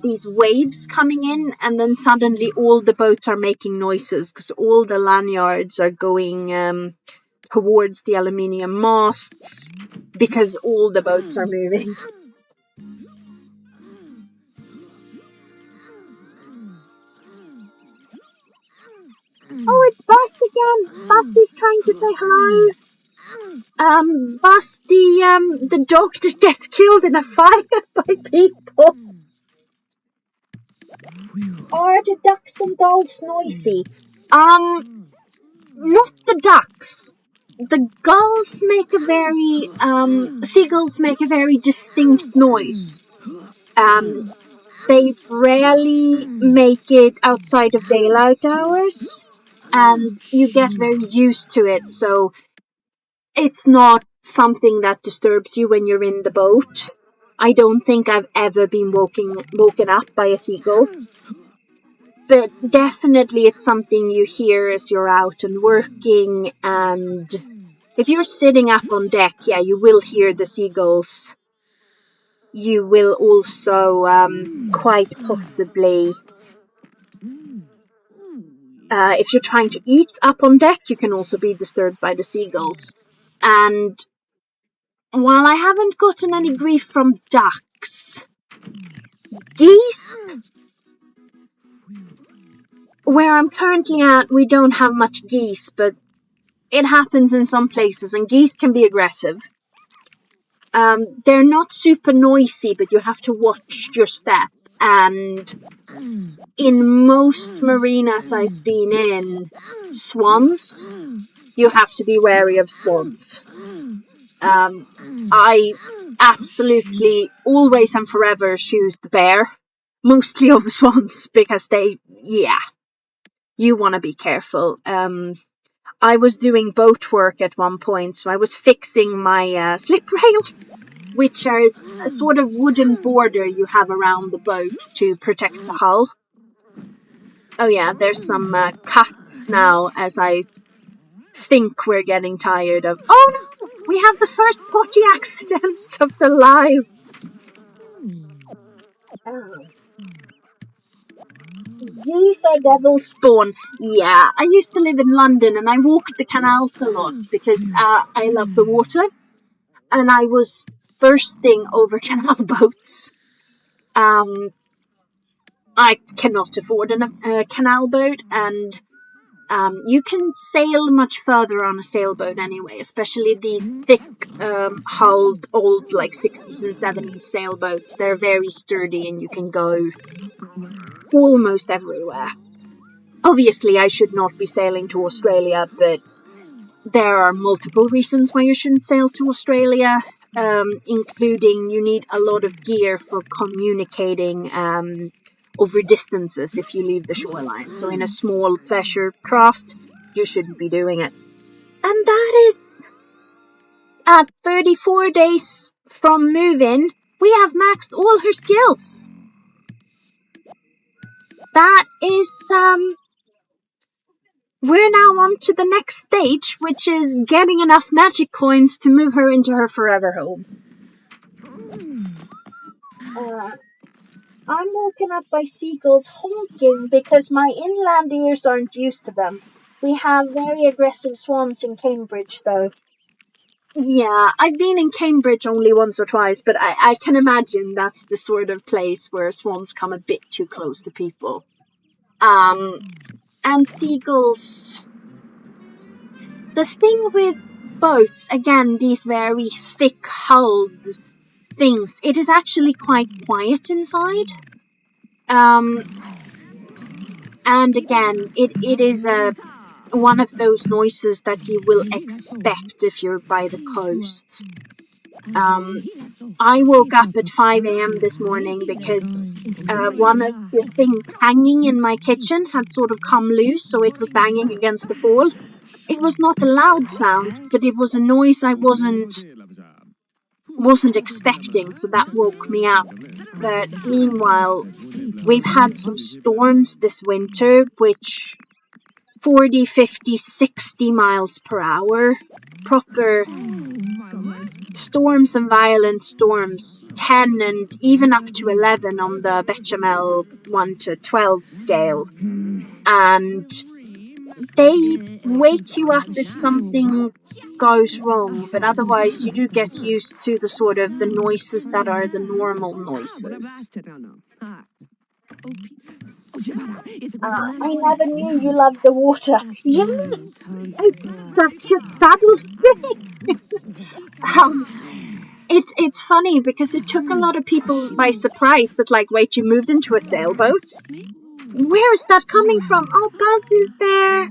Speaker 1: these waves coming in, and then suddenly all the boats are making noises because all the lanyards are going towards the aluminium masts because all the boats are moving. Oh, it's Bus again. Bus is trying to say hello. Bus, the dog that gets killed in a fire by people. Are the ducks and gulls noisy? Not the ducks. The gulls make a very, seagulls make a very distinct noise. They rarely make it outside of daylight hours, and you get very used to it, so it's not something that disturbs you when you're in the boat. I don't think I've ever been woken up by a seagull. But definitely it's something you hear as you're out and working, and if you're sitting up on deck, yeah, you will hear the seagulls. You will also quite possibly, if you're trying to eat up on deck, you can also be disturbed by the seagulls. And while I haven't gotten any grief from ducks, geese, where I'm currently at, we don't have much geese, but it happens in some places, and geese can be aggressive. They're not super noisy, but you have to watch your step. And in most marinas I've been in, swans, you have to be wary of swans. I absolutely always and forever choose the bear, mostly over swans, because you want to be careful. I was doing boat work at one point, so I was fixing my slip rails, which are a sort of wooden border you have around the boat to protect the hull. Oh yeah, there's some cuts now as I think we're getting tired of... Oh no! We have the first potty accident of the live! Geese are devil spawn. Yeah, I used to live in London and I walked the canals a lot because I love the water. And I was thirsting over canal boats. I cannot afford a canal boat, and you can sail much further on a sailboat anyway, especially these thick-hulled old, like 60s and 70s sailboats. They're very sturdy and you can go almost everywhere. Obviously, I should not be sailing to Australia, but there are multiple reasons why you shouldn't sail to Australia. including you need a lot of gear for communicating over distances if you leave the shoreline. So in a small pleasure craft, you shouldn't be doing it. And that is at 34 days from move-in, we have maxed all her skills. That is, we're now on to the next stage, which is getting enough magic coins to move her into her forever home. I'm woken up by seagulls honking because my inland ears aren't used to them. We have very aggressive swans in Cambridge, though. Yeah, I've been in Cambridge only once or twice, but I can imagine that's the sort of place where swans come a bit too close to people. And seagulls... The thing with boats, again, these very thick-hulled things, it is actually quite quiet inside. And again, it is one of those noises that you will expect if you're by the coast. I woke up at 5 a.m. this morning because one of the things hanging in my kitchen had sort of come loose, so it was banging against the wall. It was not a loud sound, but it was a noise I wasn't expecting, so that woke me up. But meanwhile, we've had some storms this winter, which 40, 50, 60 miles per hour, proper storms and violent storms, 10 and even up to 11 on the Bechamel 1 to 12 scale. And they wake you up if something goes wrong, but otherwise you do get used to the sort of the noises that are the normal noises. I never knew you loved the water. Yeah, it's such a subtle thing. It's funny because it took a lot of people by surprise that, like, wait, you moved into a sailboat? Where is that coming from? Oh, Buzz is there.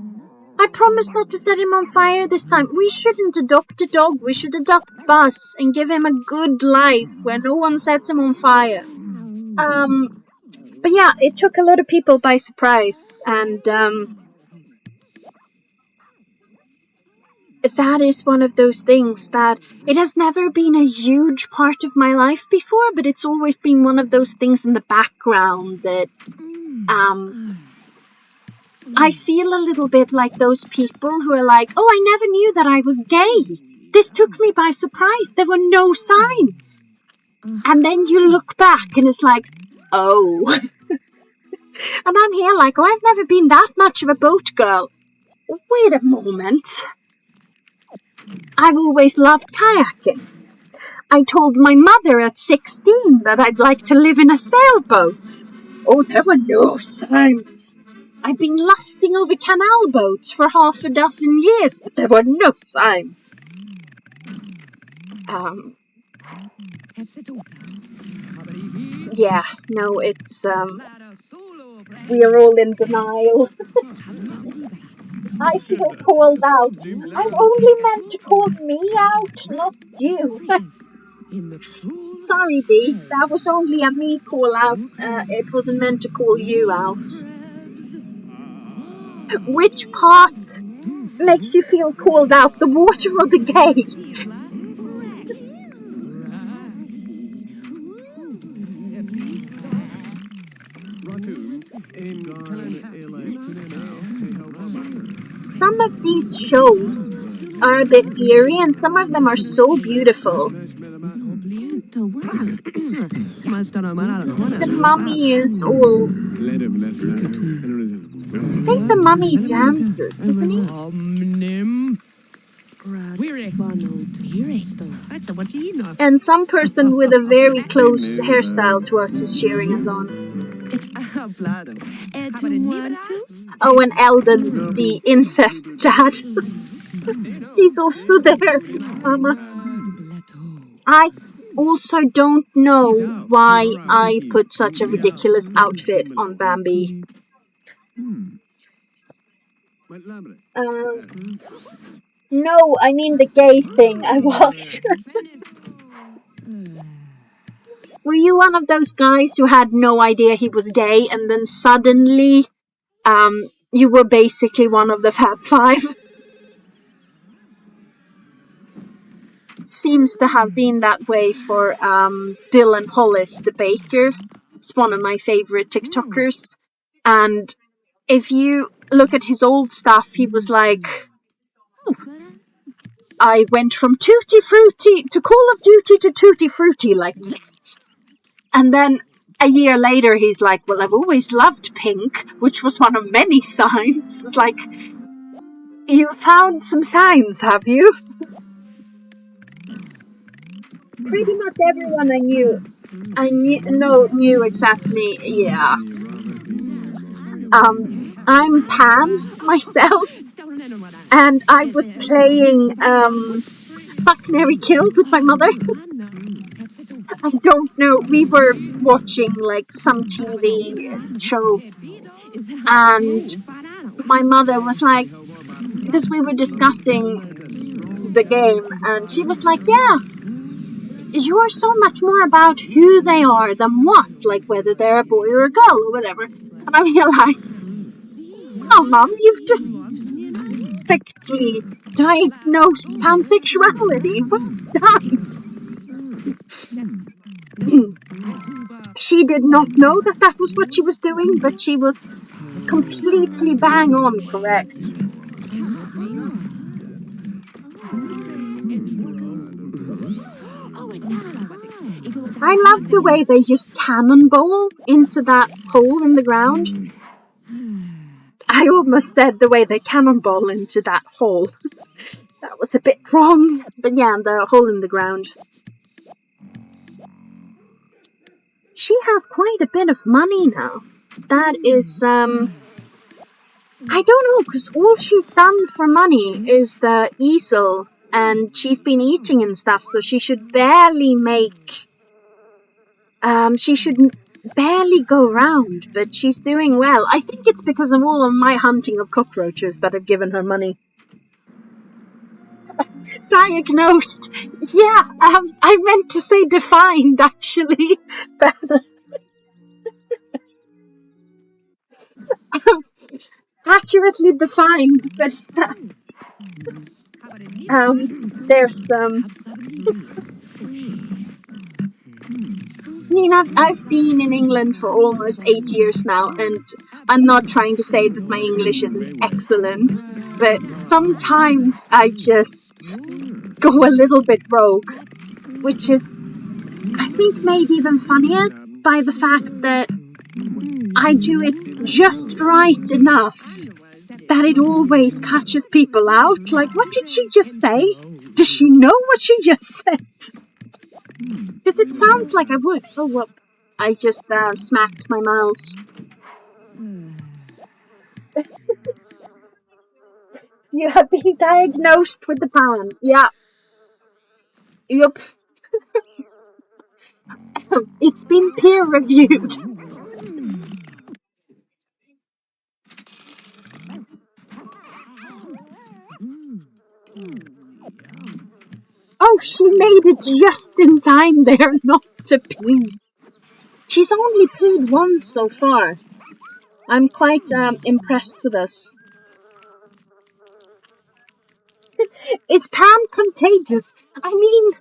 Speaker 1: I promised not to set him on fire this time. We shouldn't adopt a dog. We should adopt Buzz and give him a good life where no one sets him on fire. But yeah, it took a lot of people by surprise, and that is one of those things that it has never been a huge part of my life before, but it's always been one of those things in the background that I feel a little bit like those people who are like, oh, I never knew that I was gay. This took me by surprise. There were no signs. And then you look back and it's like, oh. And I'm here like, oh, I've never been that much of a boat girl. Wait a moment. I've always loved kayaking. I told my mother at 16 that I'd like to live in a sailboat. Oh, there were no signs. I've been lusting over canal boats for half a dozen years, but there were no signs. Yeah, no, it's, we are all in denial. I feel called out. I'm only meant to call me out, not you. Sorry, Dee, that was only a me call out. It wasn't meant to call you out. Which part makes you feel called out, the water or the gay? Some of these shows are a bit eerie and some of them are so beautiful. The mummy is all... I think the mummy dances, doesn't he? And some person with a very close hairstyle to us is cheering us on. Oh, and Eldon, the incest dad. He's also there, Mama. I also don't know why I put such a ridiculous outfit on Bambi. No, I mean the gay thing. I was. Were you one of those guys who had no idea he was gay and then suddenly you were basically one of the Fab Five? Seems to have been that way for Dylan Hollis, the baker. It's one of my favorite TikTokers. And if you look at his old stuff, he was like, oh, I went from Tutti Frutti to Call of Duty to Tutti Frutti like that. And then a year later, he's like, well, I've always loved pink, which was one of many signs. It's like, you found some signs, have you? Pretty much everyone I knew exactly, yeah. I'm Pan myself, and I was playing Fuck, Marry, Kill with my mother. I don't know, we were watching like some TV show, and my mother was like, because we were discussing the game, and she was like, yeah, you're so much more about who they are than what, like whether they're a boy or a girl or whatever. And I'm here like, oh, Mum, you've just perfectly diagnosed pansexuality. Well done. She did not know that was what she was doing, but she was completely bang on correct. I love the way they just cannonball into that hole in the ground. I almost said the way they cannonball into that hole. That was a bit wrong, but yeah, the hole in the ground. She has quite a bit of money now. That is, I don't know, because all she's done for money is the easel, and she's been eating and stuff, so she should barely make, she should barely go round, but she's doing well. I think it's because of all of my hunting of cockroaches that have given her money. Diagnosed. Yeah, I meant to say defined, actually. But accurately defined, but there's I mean, I've been in England for almost 8 years now, and I'm not trying to say that my English isn't excellent, but sometimes I just go a little bit rogue, which is, I think, made even funnier by the fact that I do it just right enough that it always catches people out. Like, what did she just say? Does she know what she just said? Because it sounds like I would. Oh, well, I just smacked my mouse. You have been diagnosed with the pan. Yeah. Yup. It's been peer-reviewed. Oh, she made it just in time there not to pee. She's only peed once so far. I'm quite impressed with us. Is Pam contagious? I mean,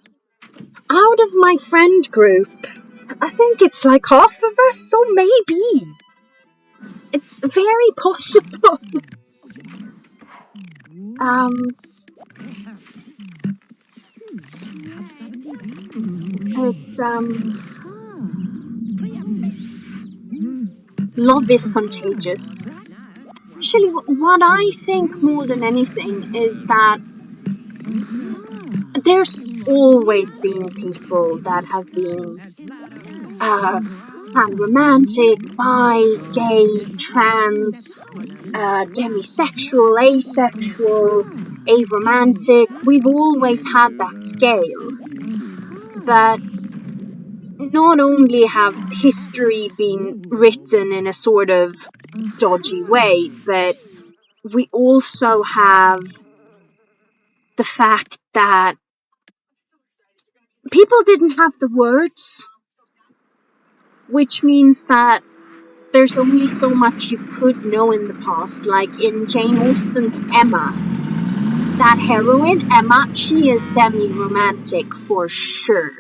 Speaker 1: out of my friend group, I think it's like half of us, so maybe. It's very possible. It's love is contagious. Actually, what I think more than anything is that there's always been people that have been romantic, bi, gay, trans, demisexual, asexual, aromantic. We've always had that scale. But not only have history been written in a sort of dodgy way, but we also have the fact that people didn't have the words, which means that there's only so much you could know in the past. Like in Jane Austen's Emma, that heroine, Emma, she is demi-romantic for sure.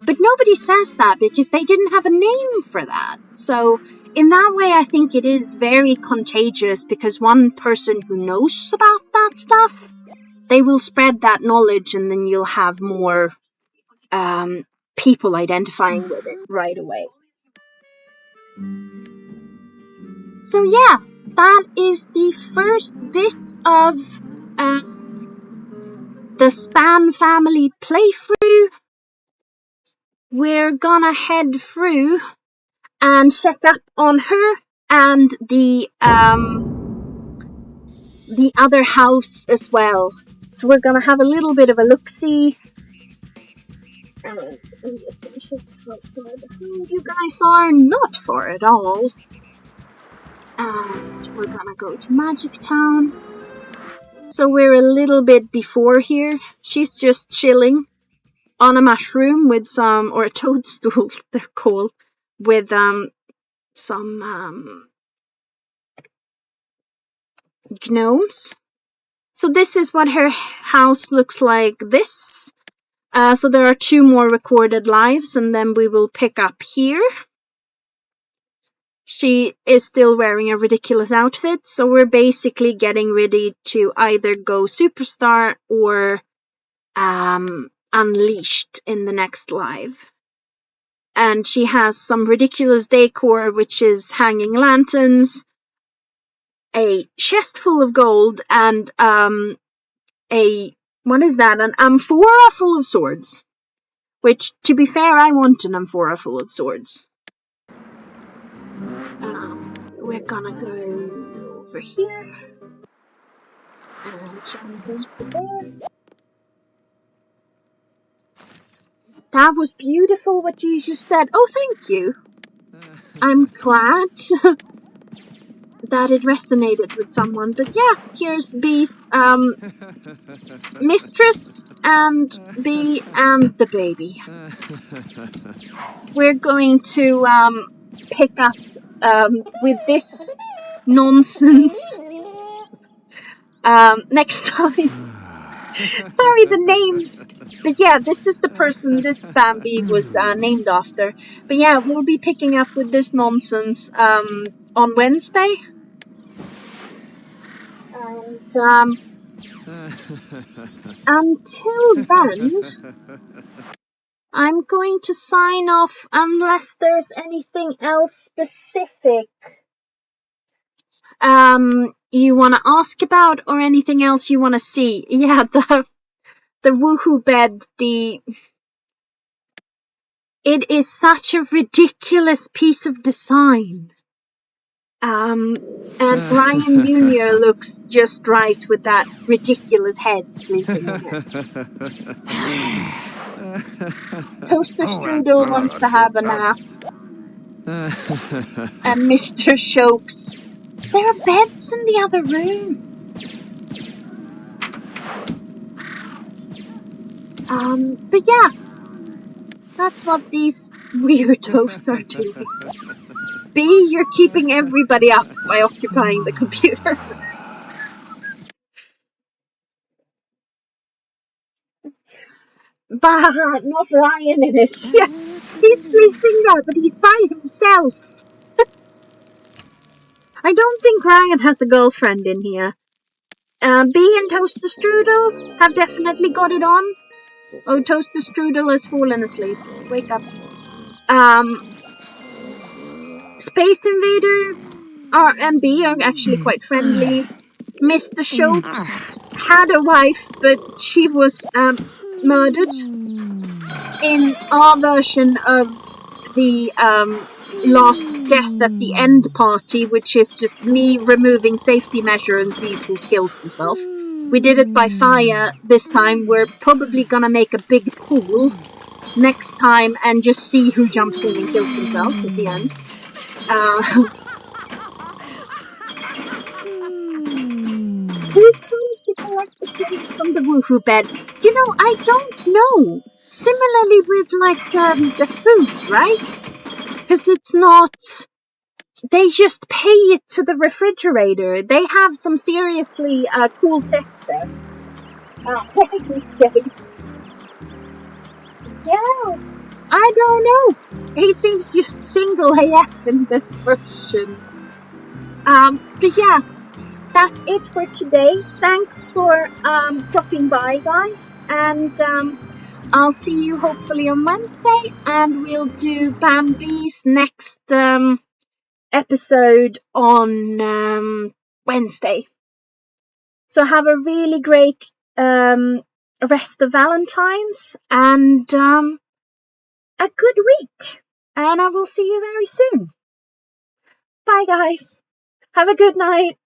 Speaker 1: But nobody says that because they didn't have a name for that. So in that way, I think it is very contagious, because one person who knows about that stuff, they will spread that knowledge, and then you'll have more people identifying with it right away. So yeah, that is the first bit of the Span family playthrough. We're gonna head through and check up on her and the other house as well. So we're gonna have a little bit of a look-see. And I'm just gonna check how far behind you guys are. Not far at all. And we're gonna go to Magic Town. So we're a little bit before here. She's just chilling on a mushroom with some, or a toadstool, they're called, with some gnomes. So this is what her house looks like. So there are 2 more recorded lives, and then we will pick up here. She is still wearing a ridiculous outfit, so we're basically getting ready to either go Superstar or Unleashed in the next live. And she has some ridiculous decor, which is hanging lanterns, a chest full of gold, and an amphora full of swords. Which, to be fair, I want an amphora full of swords. We're gonna go over here and jump over there. That was beautiful what you just said. Oh, thank you. I'm glad that it resonated with someone. But yeah, here's Bee's mistress and Bee and the baby. We're going to pick up with this nonsense next time. Sorry, the names. But yeah, this is the person this Bambi was named after. But yeah, we'll be picking up with this nonsense on Wednesday. And until then, I'm going to sign off unless there's anything else specific you want to ask about, or anything else you want to see. Yeah, the woohoo bed, it is such a ridiculous piece of design. And Ryan Jr. looks just right with that ridiculous head sleeping on it. Toaster Strudel wants to have a nap. And Mr. Shokes, there are beds in the other room. But yeah, that's what these weirdos are doing. B, you're keeping everybody up by occupying the computer. Bah, not Ryan in it. Yes, he's sleeping there, but he's by himself. I don't think Ryan has a girlfriend in here. B and Toaster Strudel have definitely got it on. Oh, Toaster Strudel has fallen asleep. Wake up. Space Invader and B are actually quite friendly. Mr. Schultz had a wife, but she was murdered in our version of the last death at the end party, which is just me removing safety measure and sees who kills himself. We did it by fire this time. We're probably gonna make a big pool next time and just see who jumps in and kills themselves at the end. Who comes to collect the things from the woohoo bed? You know, I don't know. Similarly with like the food, right? Because it's not, they just pay it to the refrigerator. They have some seriously cool tech there. Technically speaking. Yeah, I don't know. He seems just single AF in this version. But yeah, that's it for today. Thanks for dropping by, guys, and I'll see you hopefully on Wednesday, and we'll do Bambi's next episode on Wednesday. So have a really great rest of Valentine's and a good week. And I will see you very soon. Bye, guys. Have a good night.